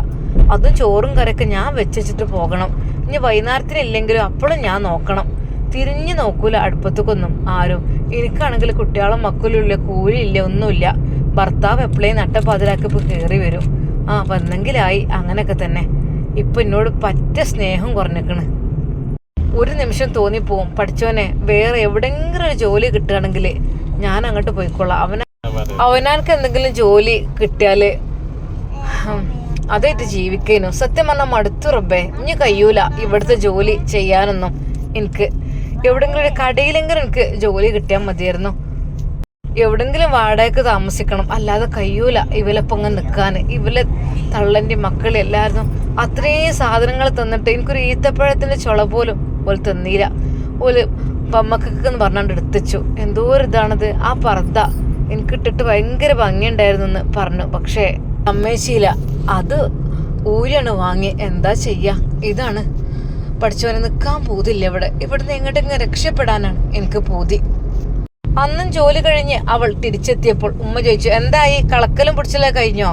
അതും ചോറും കറിയൊക്കെ ഞാൻ വെച്ചിട്ട് പോകണം. ഇനി വൈകുന്നേരത്തിനില്ലെങ്കിലും അപ്പോഴും ഞാൻ നോക്കണം. തിരിഞ്ഞു നോക്കൂല അടുപ്പത്തേക്കൊന്നും ആരും. എനിക്കാണെങ്കിൽ കുട്ടികളും മക്കളുമില്ല, കൂലിയില്ല, ഒന്നുമില്ല. ഭർത്താവ് എപ്പോഴേ നട്ടപ്പാതിരാക്കി ഇപ്പോൾ കയറി വരും. വന്നെങ്കിലായി. അങ്ങനെയൊക്കെ തന്നെ. ഇപ്പൊ എന്നോട് പറ്റ സ്നേഹം കുറഞ്ഞിക്കണ്. ഒരു നിമിഷം തോന്നിപ്പോവും, പഠിച്ചോനെ വേറെ എവിടെങ്കിലും ഒരു ജോലി കിട്ടുകയാണെങ്കിൽ ഞാൻ അങ്ങോട്ട് പോയിക്കോളാം. അവനാർക്ക് എന്തെങ്കിലും ജോലി കിട്ടിയാല് അതായിട്ട് ജീവിക്കേനു. സത്യം പറഞ്ഞാൽ മടുത്തു റബ്ബേ, ഇനി കഴിയൂല ഇവിടുത്തെ ജോലി ചെയ്യാനൊന്നും. എനിക്ക് എവിടെങ്കിലും ഒരു കടയിലെങ്കിലും എനിക്ക് ജോലി കിട്ടിയാൽ മതിയായിരുന്നു. എവിടെങ്കിലും വാടകയ്ക്ക് താമസിക്കണം, അല്ലാതെ കഴിയൂല ഇവലപ്പം അങ്ങ് നിൽക്കാന്. ഇവലെ തള്ളൻ്റെ മക്കളെ എല്ലാവരും അത്രയും സാധനങ്ങൾ തന്നിട്ട് എനിക്കൊരു ഈത്തപ്പഴത്തിന്റെ ചുള പോലും ഓല് തന്നീല. ഓല് പമ്മക്കെന്ന് പറഞ്ഞാണ്ട് എടുത്തിച്ചു. എന്തോ ഒരു ഇതാണത്. ആ പർദ്ദ എനിക്കിട്ടിട്ട് ഭയങ്കര ഭംഗിയുണ്ടായിരുന്നു എന്ന് പറഞ്ഞു, പക്ഷേ അമ്മേശിയില്ല. അത് ഊരാണ് വാങ്ങി. എന്താ ചെയ്യാ? ഇതാണ് പഠിച്ചവനെ, നിൽക്കാൻ പൂതില്ല ഇവിടുന്ന് എങ്ങോട്ടെങ്കിലും രക്ഷപ്പെടാനാണ് എനിക്ക് പൂതി. അന്നും ജോലി കഴിഞ്ഞ് അവൾ തിരിച്ചെത്തിയപ്പോൾ ഉമ്മ ചോദിച്ചു, എന്തായി കളക്കലും പിടിച്ചല്ലേ കഴിഞ്ഞോ?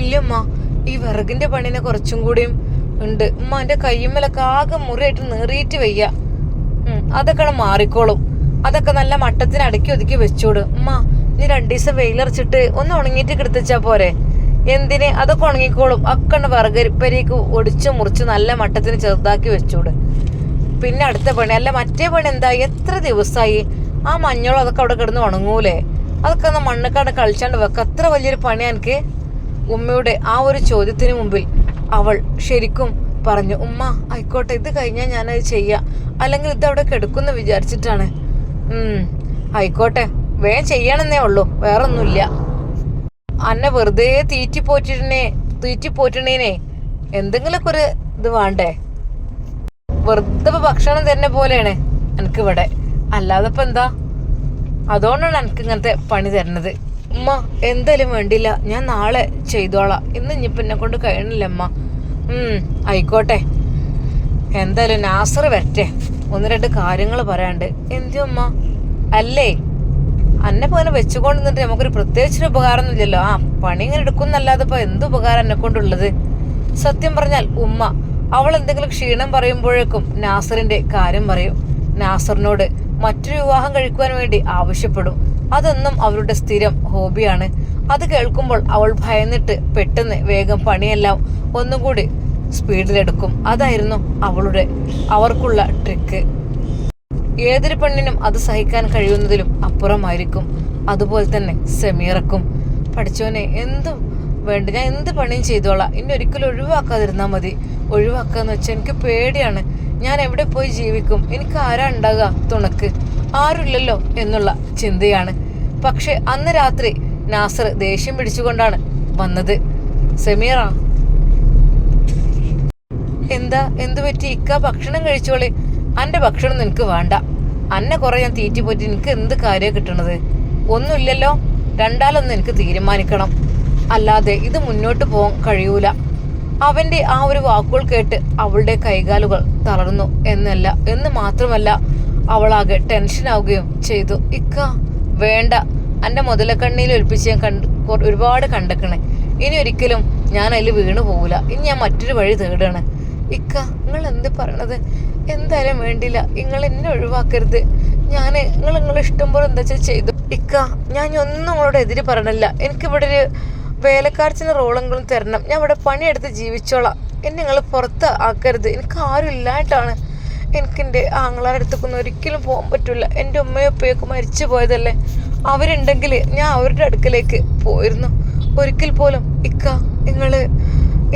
ഇല്ലമ്മ, ഈ വിറകിന്റെ പണിനെ കുറച്ചും കൂടിയും ഉണ്ട് ഉമ്മ. എന്റെ കയ്യുമ്മലൊക്കെ ആകെ മുറിയായിട്ട് നേറിയിട്ട് വയ്യ. അതൊക്കെ മാറിക്കോളും. അതൊക്കെ നല്ല മട്ടത്തിന് അടുക്കി ഒതുക്കി വെച്ചോട് ഉമ്മ. നീ 2 ദിവസം വെയിലറച്ചിട്ട് ഒന്ന് ഉണങ്ങിയിട്ട് കിടത്തിച്ചാ പോരെ? എന്തിന്? അതൊക്കെ ഉണങ്ങിക്കോളും. അക്കണ്ട് വിറകരിപ്പരിക്ക് ഒടിച്ചു മുറിച്ച് നല്ല മട്ടത്തിന് ചെറുതാക്കി വെച്ചോട്. പിന്നെ അടുത്ത പണി. അല്ല മറ്റേ പണി എന്തായി? എത്ര ദിവസമായി? ആ മഞ്ഞളും അതൊക്കെ അവിടെ കിടന്ന് ഉണങ്ങൂലേ? അതൊക്കെ ഒന്ന് മണ്ണക്കാട് കളിച്ചാണ്ട് വെക്ക. അത്ര വലിയൊരു പണി എനിക്ക്. ഉമ്മയുടെ ആ ഒരു ചോദ്യത്തിന് മുമ്പിൽ അവൾ ശരിക്കും പറഞ്ഞു, ഉമ്മ ആയിക്കോട്ടെ, ഇത് കഴിഞ്ഞാൽ ഞാനത് ചെയ്യാം. അല്ലെങ്കിൽ ഇത് അവിടെ കിടക്കുമെന്ന് വിചാരിച്ചിട്ടാണ്. ആയിക്കോട്ടെ, വേഗം ചെയ്യണമെന്നേ ഉള്ളൂ, വേറൊന്നുമില്ല. അന്നെ വെറുതെ തീറ്റിപ്പോറ്റിണേനെ എന്തെങ്കിലുമൊക്കെ ഒരു ഇത് വേണ്ടേ? വെറുതെ ഭക്ഷണം തന്നെ പോലെയാണ് എനിക്കിവിടെ. അല്ലാതെ ഇപ്പൊ എന്താ? അതുകൊണ്ടാണ് എനിക്ക് ഇങ്ങനത്തെ പണി തരുന്നത്. ഉമ്മ എന്തായാലും വേണ്ടില്ല, ഞാൻ നാളെ ചെയ്തോളാം. ഇന്ന് ഇനിയിപ്പോ എന്നെ കൊണ്ട് കഴിയണില്ല അമ്മ. ആയിക്കോട്ടെ, എന്തായാലും നാസർ വരട്ടെ, 1-2 കാര്യങ്ങൾ പറയാണ്ട്. എന്തു അമ്മ? അല്ലേ, അന്നെ പോലെ വെച്ചുകൊണ്ട് നിന്നിട്ട് നമുക്കൊരു പ്രത്യേകിച്ചൊരു ഉപകാരമൊന്നും ഇല്ലല്ലോ. പണി ഇങ്ങനെ എടുക്കുന്നല്ലാതെ ഇപ്പൊ എന്ത് ഉപകാരം എന്നെ കൊണ്ടുള്ളത്? സത്യം പറഞ്ഞാൽ ഉമ്മ അവൾ എന്തെങ്കിലും ക്ഷീണം പറയുമ്പോഴേക്കും നാസറിന്റെ കാര്യം പറയും. നാസറിനോട് മറ്റൊരു വിവാഹം കഴിക്കുവാൻ വേണ്ടി ആവശ്യപ്പെടും. അതൊന്നും അവരുടെ സ്ഥിരം ഹോബിയാണ്. അത് കേൾക്കുമ്പോൾ അവൾ ഭയന്നിട്ട് പെട്ടെന്ന് വേഗം പണിയെല്ലാം ഒന്നും കൂടി സ്പീഡിലെടുക്കും. അതായിരുന്നു അവർക്കുള്ള ട്രിക്ക്. ഏതൊരു പെണ്ണിനും അത് സഹിക്കാൻ കഴിയുന്നതിലും അപ്പുറമായിരിക്കും. അതുപോലെ തന്നെ സമീറക്കും. പഠിച്ചോനെ, എന്തും വേണ്ട, ഞാൻ എന്ത് പണിയും ചെയ്തോളാം, ഇനി ഒരിക്കലും ഒഴിവാക്കാതിരുന്നാൽ മതി. ഒഴിവാക്കാന്ന് വെച്ചാൽ എനിക്ക് പേടിയാണ്. ഞാൻ എവിടെ പോയി ജീവിക്കും? എനിക്ക് ആരാ ഉണ്ടാകുക തുണക്ക്? ആരുമില്ലല്ലോ എന്നുള്ള ചിന്തയാണ്. പക്ഷെ അന്ന് രാത്രി നാസർ ദേഷ്യം പിടിച്ചുകൊണ്ടാണ് വന്നത്. സമീറ, എന്തു പറ്റി? ഇക്ക ഭക്ഷണം കഴിച്ചോളെ. അന്റെ ഭക്ഷണം നിനക്ക് വേണ്ട. അന്നെ കുറെ ഞാൻ തീറ്റി പോറ്റി എനിക്ക് എന്ത് കാര്യം കിട്ടണത്? ഒന്നുമില്ലല്ലോ. രണ്ടാലൊന്നും എനിക്ക് തീരുമാനിക്കണം, അല്ലാതെ ഇത് മുന്നോട്ട് പോകാൻ കഴിയൂല. അവന്റെ ആ ഒരു വാക്കുകൾ കേട്ട് അവളുടെ കൈകാലുകൾ തളർന്നു എന്ന് മാത്രമല്ല, അവളാകെ ടെൻഷനാവുകയും ചെയ്തു. ഇക്ക വേണ്ട, എന്റെ മുതലക്കണ്ണിയിൽ ഒലിപ്പിച്ച് ഞാൻ ഒരുപാട് കണ്ടക്കണേ. ഇനി ഒരിക്കലും ഞാൻ അതിൽ വീണു പോകൂല. ഇനി ഞാൻ മറ്റൊരു വഴി തേടാണ്. ഇക്ക, നിങ്ങൾ എന്ത് പറയണത്? എന്തായാലും വേണ്ടില്ല, നിങ്ങൾ എന്നെ ഒഴിവാക്കരുത്. നിങ്ങൾ ഇഷ്ടം പോലെ എന്താ ചെയ്തു. ഇക്ക, ഞാൻ ഒന്നും നിങ്ങളോട് എതിര് പറയണില്ല. എനിക്കിവിടെ ഒരു വേലക്കാരത്തിന് റോളെങ്കിലും തരണം. ഞാൻ ഇവിടെ പണിയെടുത്ത് ജീവിച്ചോളാം. എന്നെ നിങ്ങൾ പുറത്ത് ആക്കരുത്. എനിക്ക് ആരും ഇല്ലായിട്ടാണ്. എനിക്കെൻ്റെ ആങ്ങളാരുടെ അടുത്തേക്കൊന്നും ഒരിക്കലും പോകാൻ പറ്റില്ല. എൻ്റെ ഉമ്മയും ഉപ്പയൊക്കെ മരിച്ചു പോയതല്ലേ. അവരുണ്ടെങ്കിൽ ഞാൻ അവരുടെ അടുക്കലേക്ക് പോയിരുന്നു. ഒരിക്കൽ പോലും ഇക്ക, നിങ്ങൾ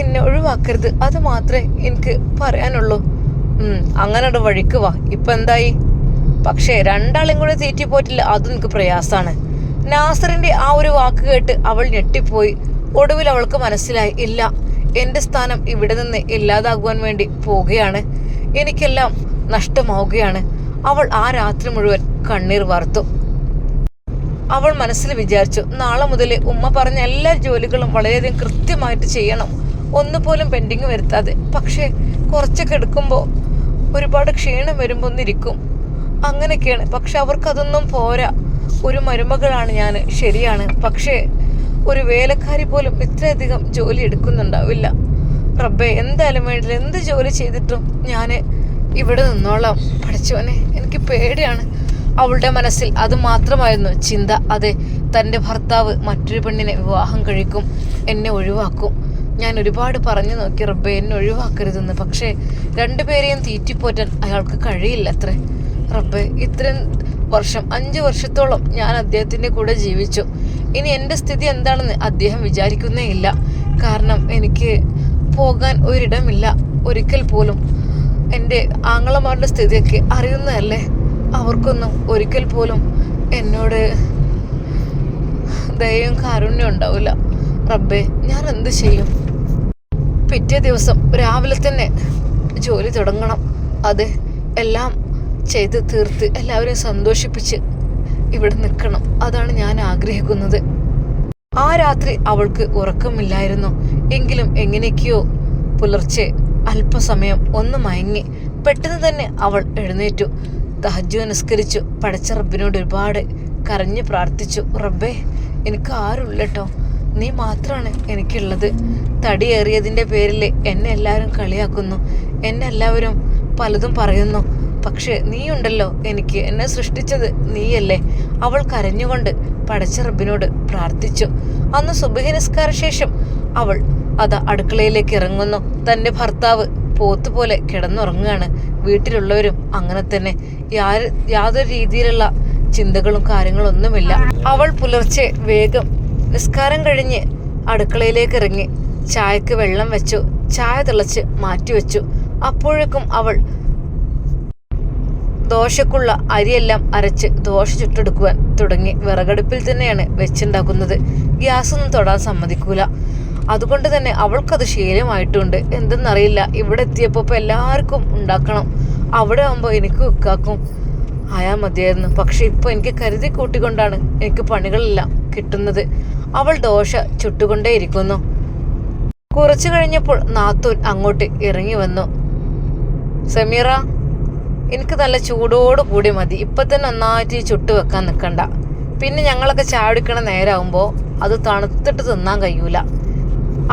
എന്നെ ഒഴിവാക്കരുത്. അത് മാത്രമേ എനിക്ക് പറയാനുള്ളൂ. അങ്ങനെ വഴിക്ക് വാ. ഇപ്പം എന്തായി? പക്ഷേ രണ്ടാളും കൂടെ തീറ്റിപ്പോയിട്ടില്ല, അതും എനിക്ക് പ്രയാസമാണ്. നാസറിന്റെ ആ ഒരു വാക്ക് കേട്ട് അവൾ ഞെട്ടിപ്പോയി. ഒടുവിൽ അവൾക്ക് മനസ്സിലായി, ഇല്ല, എൻ്റെ സ്ഥാനം ഇവിടെ നിന്ന് ഇല്ലാതാകുവാൻ വേണ്ടി പോവുകയാണ്. എനിക്കെല്ലാം നഷ്ടമാവുകയാണ്. അവൾ ആ രാത്രി മുഴുവൻ കണ്ണീർ വാർത്തു. അവൾ മനസ്സിൽ വിചാരിച്ചു, നാളെ മുതൽ ഉമ്മ പറഞ്ഞ എല്ലാ ജോലികളും വളരെയധികം കൃത്യമായിട്ട് ചെയ്യണം, ഒന്നുപോലും പെൻഡിങ് വരുത്താതെ. പക്ഷേ കുറച്ചൊക്കെ എടുക്കുമ്പോൾ ഒരുപാട് ക്ഷീണം വരുമ്പോൾ ഒന്നിരിക്കും, അങ്ങനെയൊക്കെയാണ്. പക്ഷെ അവർക്കതൊന്നും പോരാ. ഒരു മരുമകളാണ് ഞാൻ, ശരിയാണ്. പക്ഷേ ഒരു വേലക്കാരി പോലും ഇത്രയധികം ജോലി എടുക്കുന്നുണ്ടാവില്ല. റബ്ബേ, എന്തായാലും വേണ്ടില്ല, എന്ത് ജോലി ചെയ്തിട്ടും ഞാൻ ഇവിടെ നിന്നോളാം. പഠിച്ചോനെ, എനിക്ക് പേടിയാണ്. അവളുടെ മനസ്സിൽ അത് മാത്രമായിരുന്നു ചിന്ത. അതെ, തൻ്റെ ഭർത്താവ് മറ്റൊരു പെണ്ണിനെ വിവാഹം കഴിക്കും, എന്നെ ഒഴിവാക്കും. ഞാൻ ഒരുപാട് പറഞ്ഞു നോക്കി റബ്ബേ, എന്നെ ഒഴിവാക്കരുതെന്ന്. പക്ഷേ രണ്ടുപേരെയും തീറ്റിപ്പോറ്റാൻ അയാൾക്ക് കഴിയില്ല അത്രേ. റബ്ബേ, ഇത്രയും വർഷം 5 വർഷത്തോളം ഞാൻ അദ്ദേഹത്തിൻ്റെ കൂടെ ജീവിച്ചു. ഇനി എൻ്റെ സ്ഥിതി എന്താണെന്ന് അദ്ദേഹം വിചാരിക്കുന്നേ ഇല്ല. കാരണം എനിക്ക് പോകാൻ ഒരിടമില്ല. ഒരിക്കൽ പോലും എൻ്റെ ആങ്ങളമാരുടെ സ്ഥിതിയൊക്കെ അറിയുന്നതല്ലേ. അവർക്കൊന്നും ഒരിക്കൽ പോലും എന്നോട് ദയയും കാരുണ്യം ഉണ്ടാവില്ല. റബ്ബേ, ഞാൻ എന്ത് ചെയ്യും? പിറ്റേ ദിവസം രാവിലെ തന്നെ ജോലി തുടങ്ങണം. അതെ, എല്ലാം ചെയ്ത് തീർത്ത് എല്ലാവരെയും സന്തോഷിപ്പിച്ച് ഇവിടെ നിൽക്കണം. അതാണ് ഞാൻ ആഗ്രഹിക്കുന്നത്. ആ രാത്രി അവൾക്ക് ഉറക്കമില്ലായിരുന്നു. എങ്കിലും എങ്ങനെയൊക്കെയോ പുലർച്ചെ അല്പസമയം ഒന്ന് മയങ്ങി. പെട്ടെന്ന് തന്നെ അവൾ എഴുന്നേറ്റു. തഹജ്ജുദ് നിസ്കരിച്ചു. പടച്ച റബ്ബിനോട് ഒരുപാട് കരഞ്ഞു പ്രാർത്ഥിച്ചു. റബ്ബേ, എനിക്ക് ആരുമില്ല കേട്ടോ, നീ മാത്രമാണ് എനിക്കുള്ളത്. തടിയേറിയതിൻ്റെ പേരിൽ എന്നെ എല്ലാവരും കളിയാക്കുന്നു, എന്നെ എല്ലാവരും പലതും പറയുന്നു. പക്ഷേ നീയുണ്ടല്ലോ എനിക്ക്, എന്നെ സൃഷ്ടിച്ചത് നീയല്ലേ. അവൾ കരഞ്ഞുകൊണ്ട് പടച്ച റബ്ബിനോട് പ്രാർത്ഥിച്ചു. അന്ന് സുബ്ഹി നിസ്കാര ശേഷം അവൾ അടുക്കളയിലേക്ക് ഇറങ്ങുന്നു. തൻ്റെ ഭർത്താവ് പോത്തുപോലെ കിടന്നുറങ്ങുകയാണ്. വീട്ടിലുള്ളവരും അങ്ങനെ തന്നെ. യാതൊരു രീതിയിലുള്ള ചിന്തകളും കാര്യങ്ങളൊന്നുമില്ല. അവൾ പുലർച്ചെ വേഗം നിസ്കാരം കഴിഞ്ഞ് അടുക്കളയിലേക്ക് ഇറങ്ങി. ചായക്ക് വെള്ളം വെച്ചു. ചായ തിളച്ച് മാറ്റിവെച്ചു. അപ്പോഴേക്കും അവൾ ദോശക്കുള്ള അരിയെല്ലാം അരച്ച് ദോശ ചുട്ടെടുക്കുവാൻ തുടങ്ങി. വിറകടുപ്പിൽ തന്നെയാണ് വെച്ചുണ്ടാക്കുന്നത്. ഗ്യാസൊന്നും തൊടാൻ സമ്മതിക്കൂല. അതുകൊണ്ട് തന്നെ അവൾക്കത് ശീലമായിട്ടുണ്ട്. എന്തെന്നറിയില്ല, ഇവിടെ എത്തിയപ്പോൾ എല്ലാവർക്കും ഉണ്ടാക്കണം. അവിടെ ആകുമ്പോൾ എനിക്ക് വെക്കാക്കും. ആയാ മതിയായിരുന്നു. പക്ഷെ ഇപ്പൊ എനിക്ക് കരുതി കൂട്ടിക്കൊണ്ടാണ് എനിക്ക് പണികളെല്ലാം കിട്ടുന്നത്. അവൾ ദോശ ചുട്ടുകൊണ്ടേയിരിക്കുന്നു. കുറച്ചു കഴിഞ്ഞപ്പോൾ നാത്തൂൻ അങ്ങോട്ട് ഇറങ്ങി വന്നു. സമീറ, എനിക്ക് നല്ല ചൂടോട് കൂടി മതി. ഇപ്പൊ തന്നെ നന്നായിട്ട് ചുട്ടു വെക്കാൻ നിൽക്കണ്ട. പിന്നെ ഞങ്ങളൊക്കെ ചാടിക്കണ നേരാകുമ്പോൾ അത് തണുത്തിട്ട് തിന്നാൻ കഴിയൂല.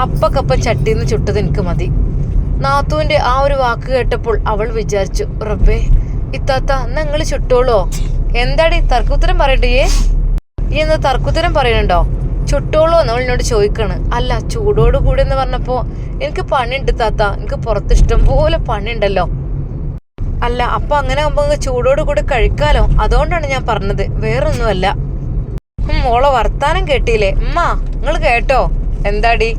അപ്പക്കപ്പം ചട്ടിന്ന് ചുട്ടത് എനിക്ക് മതി. നാത്തൂന്റെ ആ ഒരു വാക്ക് കേട്ടപ്പോൾ അവൾ വിചാരിച്ചു, റബ്ബേ, ഇത്താത്ത നിങ്ങൾ ചുട്ടോളോ? എന്താടി തർക്കുത്തരം പറയണ്ടേ? ഈ എന്താ തർക്കുത്തരം പറയണുണ്ടോ? ചുട്ടോളോ എന്ന് അവളിനോട് ചോദിക്കണ്. അല്ല, ചൂടോട് കൂടി എന്ന് പറഞ്ഞപ്പോ എനിക്ക് പണിയുണ്ട് താത്ത, എനിക്ക് പുറത്ത് ഇഷ്ടം പോലെ പണിയുണ്ടല്ലോ. അല്ല, അപ്പൊ അങ്ങനെ ആകുമ്പോ ചൂടോട് കൂടി കഴിക്കാലോ, അതുകൊണ്ടാണ് ഞാൻ പറഞ്ഞത്, വേറൊന്നുമല്ല. മോളെ വർത്താനം കേട്ടില്ലേ? നിങ്ങൾ കേട്ടോ? എന്താടി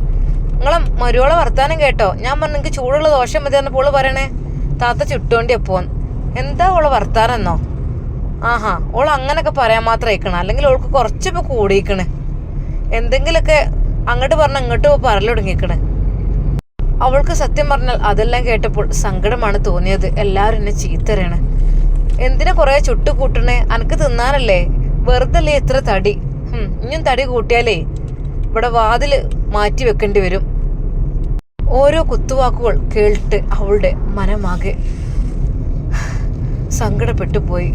നിങ്ങളെ മരുവോളെ വർത്താനം കേട്ടോ? ഞാൻ പറഞ്ഞു എനിക്ക് ചൂടുള്ള ദോശ മതി പറഞ്ഞപ്പോൾ ഓള് പറയണേ താത്ത ചുട്ടോണ്ടി അപ്പോന്ന്. എന്താ ഓളെ വർത്താനം എന്നോ? ആഹാ, ഓൾ അങ്ങനൊക്കെ പറയാൻ മാത്രം അയക്കണം, അല്ലെങ്കിൽ ഓൾക്ക് കുറച്ചിപ്പോ കൂടിയിക്കണ്. എന്തെങ്കിലൊക്കെ അങ്ങോട്ട് പറഞ്ഞ ഇങ്ങോട്ട് പറയൽ തുടങ്ങിക്കണ്. അവൾക്ക് സത്യം പറഞ്ഞാൽ അതെല്ലാം കേട്ടപ്പോൾ സങ്കടമാണ് തോന്നിയത്. എല്ലാവരും എന്നെ ചീത്തരയാണ്. എന്തിനാ കുറെ ചുട്ടു കൂട്ടണേ? അനക്ക് തിന്നാനല്ലേ, വെറുതെ അല്ലേ ഇത്ര തടി. ഇനിയും തടി കൂട്ടിയാലേ ഇവിടെ വാതില് മാറ്റി വെക്കേണ്ടി വരും. ഓരോ കുത്തുവാക്കുകൾ കേട്ട് അവളുടെ മനമാകെ സങ്കടപ്പെട്ടു പോയി.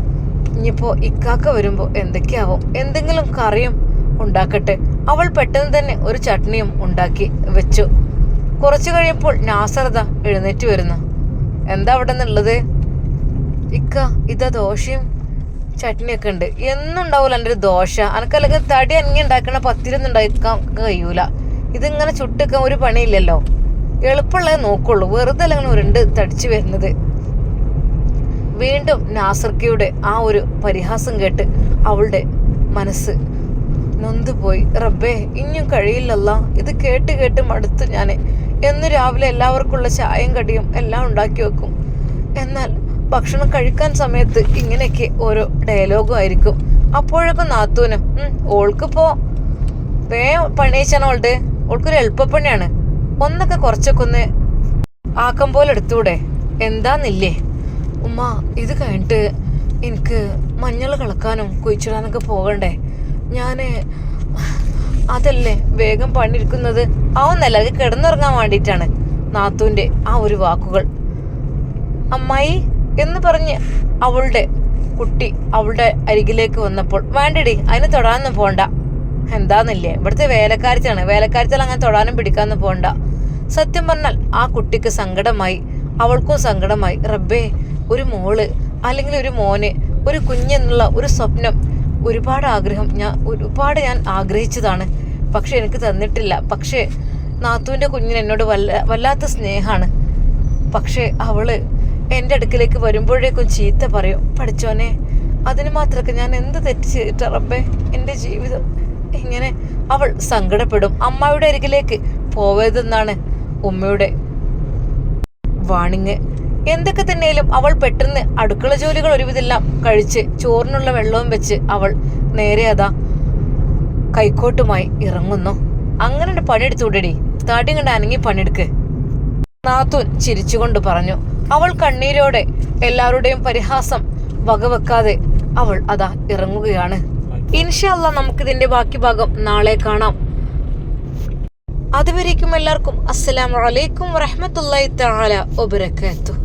ഇനിയിപ്പോ ഇക്കാക്ക വരുമ്പോ എന്തൊക്കെയാവും, എന്തെങ്കിലും കറിയും ഉണ്ടാക്കട്ടെ. അവൾ പെട്ടെന്ന് തന്നെ ഒരു ചട്നിയും ഉണ്ടാക്കി വെച്ചു. കുറച്ചു കഴിയുമ്പോൾ നാസർദ എഴുന്നേറ്റ് വരുന്നു. എന്താ അവിടെ നിന്നുള്ളത്? ഇക്ക, ഇതാ ദോശയും ചട്നിയൊക്കെ ഉണ്ട്. എന്നും ഉണ്ടാവൂല എൻ്റെ ഒരു ദോശ. അനക്കല്ലെങ്കിൽ തടി അനങ്ങി ഉണ്ടാക്കണ പത്തിരൊന്നും ഉണ്ടാക്കാൻ കഴിയൂല. ഇതിങ്ങനെ ചുട്ടിക്കാൻ ഒരു പണിയില്ലല്ലോ. എളുപ്പമുള്ളത് നോക്കുള്ളൂ, വെറുതെ അല്ലെങ്കിൽ ഉരുണ്ട് തടിച്ചു വരുന്നത്. വീണ്ടും നാസർക്കയുടെ ആ ഒരു പരിഹാസം കേട്ട് അവളുടെ മനസ്സ് നൊന്തുപോയി. റബ്ബേ, ഇനിയും കഴിയില്ലല്ല, ഇത് കേട്ട് കേട്ട് മടുത്തു ഞാൻ. എന്ന് രാവിലെ എല്ലാവർക്കുള്ള ചായയും കടിയും എല്ലാം ഉണ്ടാക്കി വെക്കും, എന്നാൽ ഭക്ഷണം കഴിക്കാൻ സമയത്ത് ഇങ്ങനെയൊക്കെ ഓരോ ഡയലോഗും ആയിരിക്കും. അപ്പോഴൊക്കെ നാത്തൂനും ഓൾക്കിപ്പോ പണിയിച്ചാണ് ഓൾക്കൊരു എളുപ്പപ്പണിയാണ്. ഒന്നൊക്കെ കുറച്ചൊക്കെ ഒന്ന് ആക്കം പോലെ എടുത്തൂടെ? എന്താന്നില്ലേ ഉമ്മ, ഇത് കഴിഞ്ഞിട്ട് എനിക്ക് മഞ്ഞൾ കളക്കാനും കുഴിച്ചിടാനൊക്കെ പോകണ്ടേ? ഞാന് അതല്ലേ വേഗം പണിയിരിക്കുന്നത്. ആവുന്നല്ല, അത് കിടന്നുറങ്ങാൻ വേണ്ടിയിട്ടാണ്. നാത്തൂന്റെ ആ ഒരു വാക്കുകൾ. അമ്മായി എന്ന് പറഞ്ഞ് അവളുടെ കുട്ടി അവളുടെ അരികിലേക്ക് വന്നപ്പോൾ, വേണ്ടടി അതിന് തൊടാനൊന്നും പോണ്ട. എന്താന്നില്ലേ, ഇവിടുത്തെ വേലക്കാരത്താണ്, വേലക്കാരത്തിൽ അങ്ങനെ തൊടാനും പിടിക്കാനൊന്നും പോണ്ട. സത്യം പറഞ്ഞാൽ ആ കുട്ടിക്ക് സങ്കടമായി, അവൾക്കും സങ്കടമായി. റബ്ബേ, ഒരു മോള് അല്ലെങ്കിൽ ഒരു മോന്, ഒരു കുഞ്ഞെന്നുള്ള ഒരു സ്വപ്നം, ഒരുപാട് ആഗ്രഹം, ഒരുപാട് ഞാൻ ആഗ്രഹിച്ചതാണ്, പക്ഷെ എനിക്ക് തന്നിട്ടില്ല. പക്ഷേ നാത്തൂൻ്റെ കുഞ്ഞിന് എന്നോട് വല്ലാത്ത സ്നേഹമാണ്. പക്ഷേ അവള് എൻ്റെ അടുക്കിലേക്ക് വരുമ്പോഴേക്കും ചീത്ത പറയും. പഠിച്ചോനെ, അതിന് മാത്രമൊക്കെ ഞാൻ എന്ത് തെറ്റ് ചെയ്തിട്ട റബ്ബേ എൻ്റെ ജീവിതം ഇങ്ങനെ? അവൾ സങ്കടപ്പെടും. അമ്മയുടെ അരികിലേക്ക് പോവരുതെന്നാണ് ഉമ്മയുടെ വാണിങ്. എന്തൊക്കെ തന്നെയാലും അവൾ പെട്ടെന്ന് അടുക്കള ജോലികൾ ഒരുവിധെല്ലാം കഴിച്ച് ചോറിനുള്ള വെള്ളവും വെച്ച് അവൾ നേരെ അതാ കൈക്കോട്ടുമായി ഇറങ്ങുന്നു. അങ്ങനെ പണിയെടുത്തുകൂടി, താടി കണ്ട് അനങ്ങി പണിയെടുക്ക്. നാത്തൂൻ ചിരിച്ചുകൊണ്ട് പറഞ്ഞു. അവൾ കണ്ണീരോടെ എല്ലാവരുടെയും പരിഹാസം വകവെക്കാതെ അവൾ അതാ ഇറങ്ങുകയാണ്. ഇൻഷാ അല്ലാഹ് നമുക്കിതിന്റെ ബാക്കി ഭാഗം നാളെ കാണാം. അതുവരേക്കും എല്ലാവർക്കും അസ്സലാമു അലൈക്കും വറഹ്മത്തുള്ളാഹി തആല വബറകാതുഹു.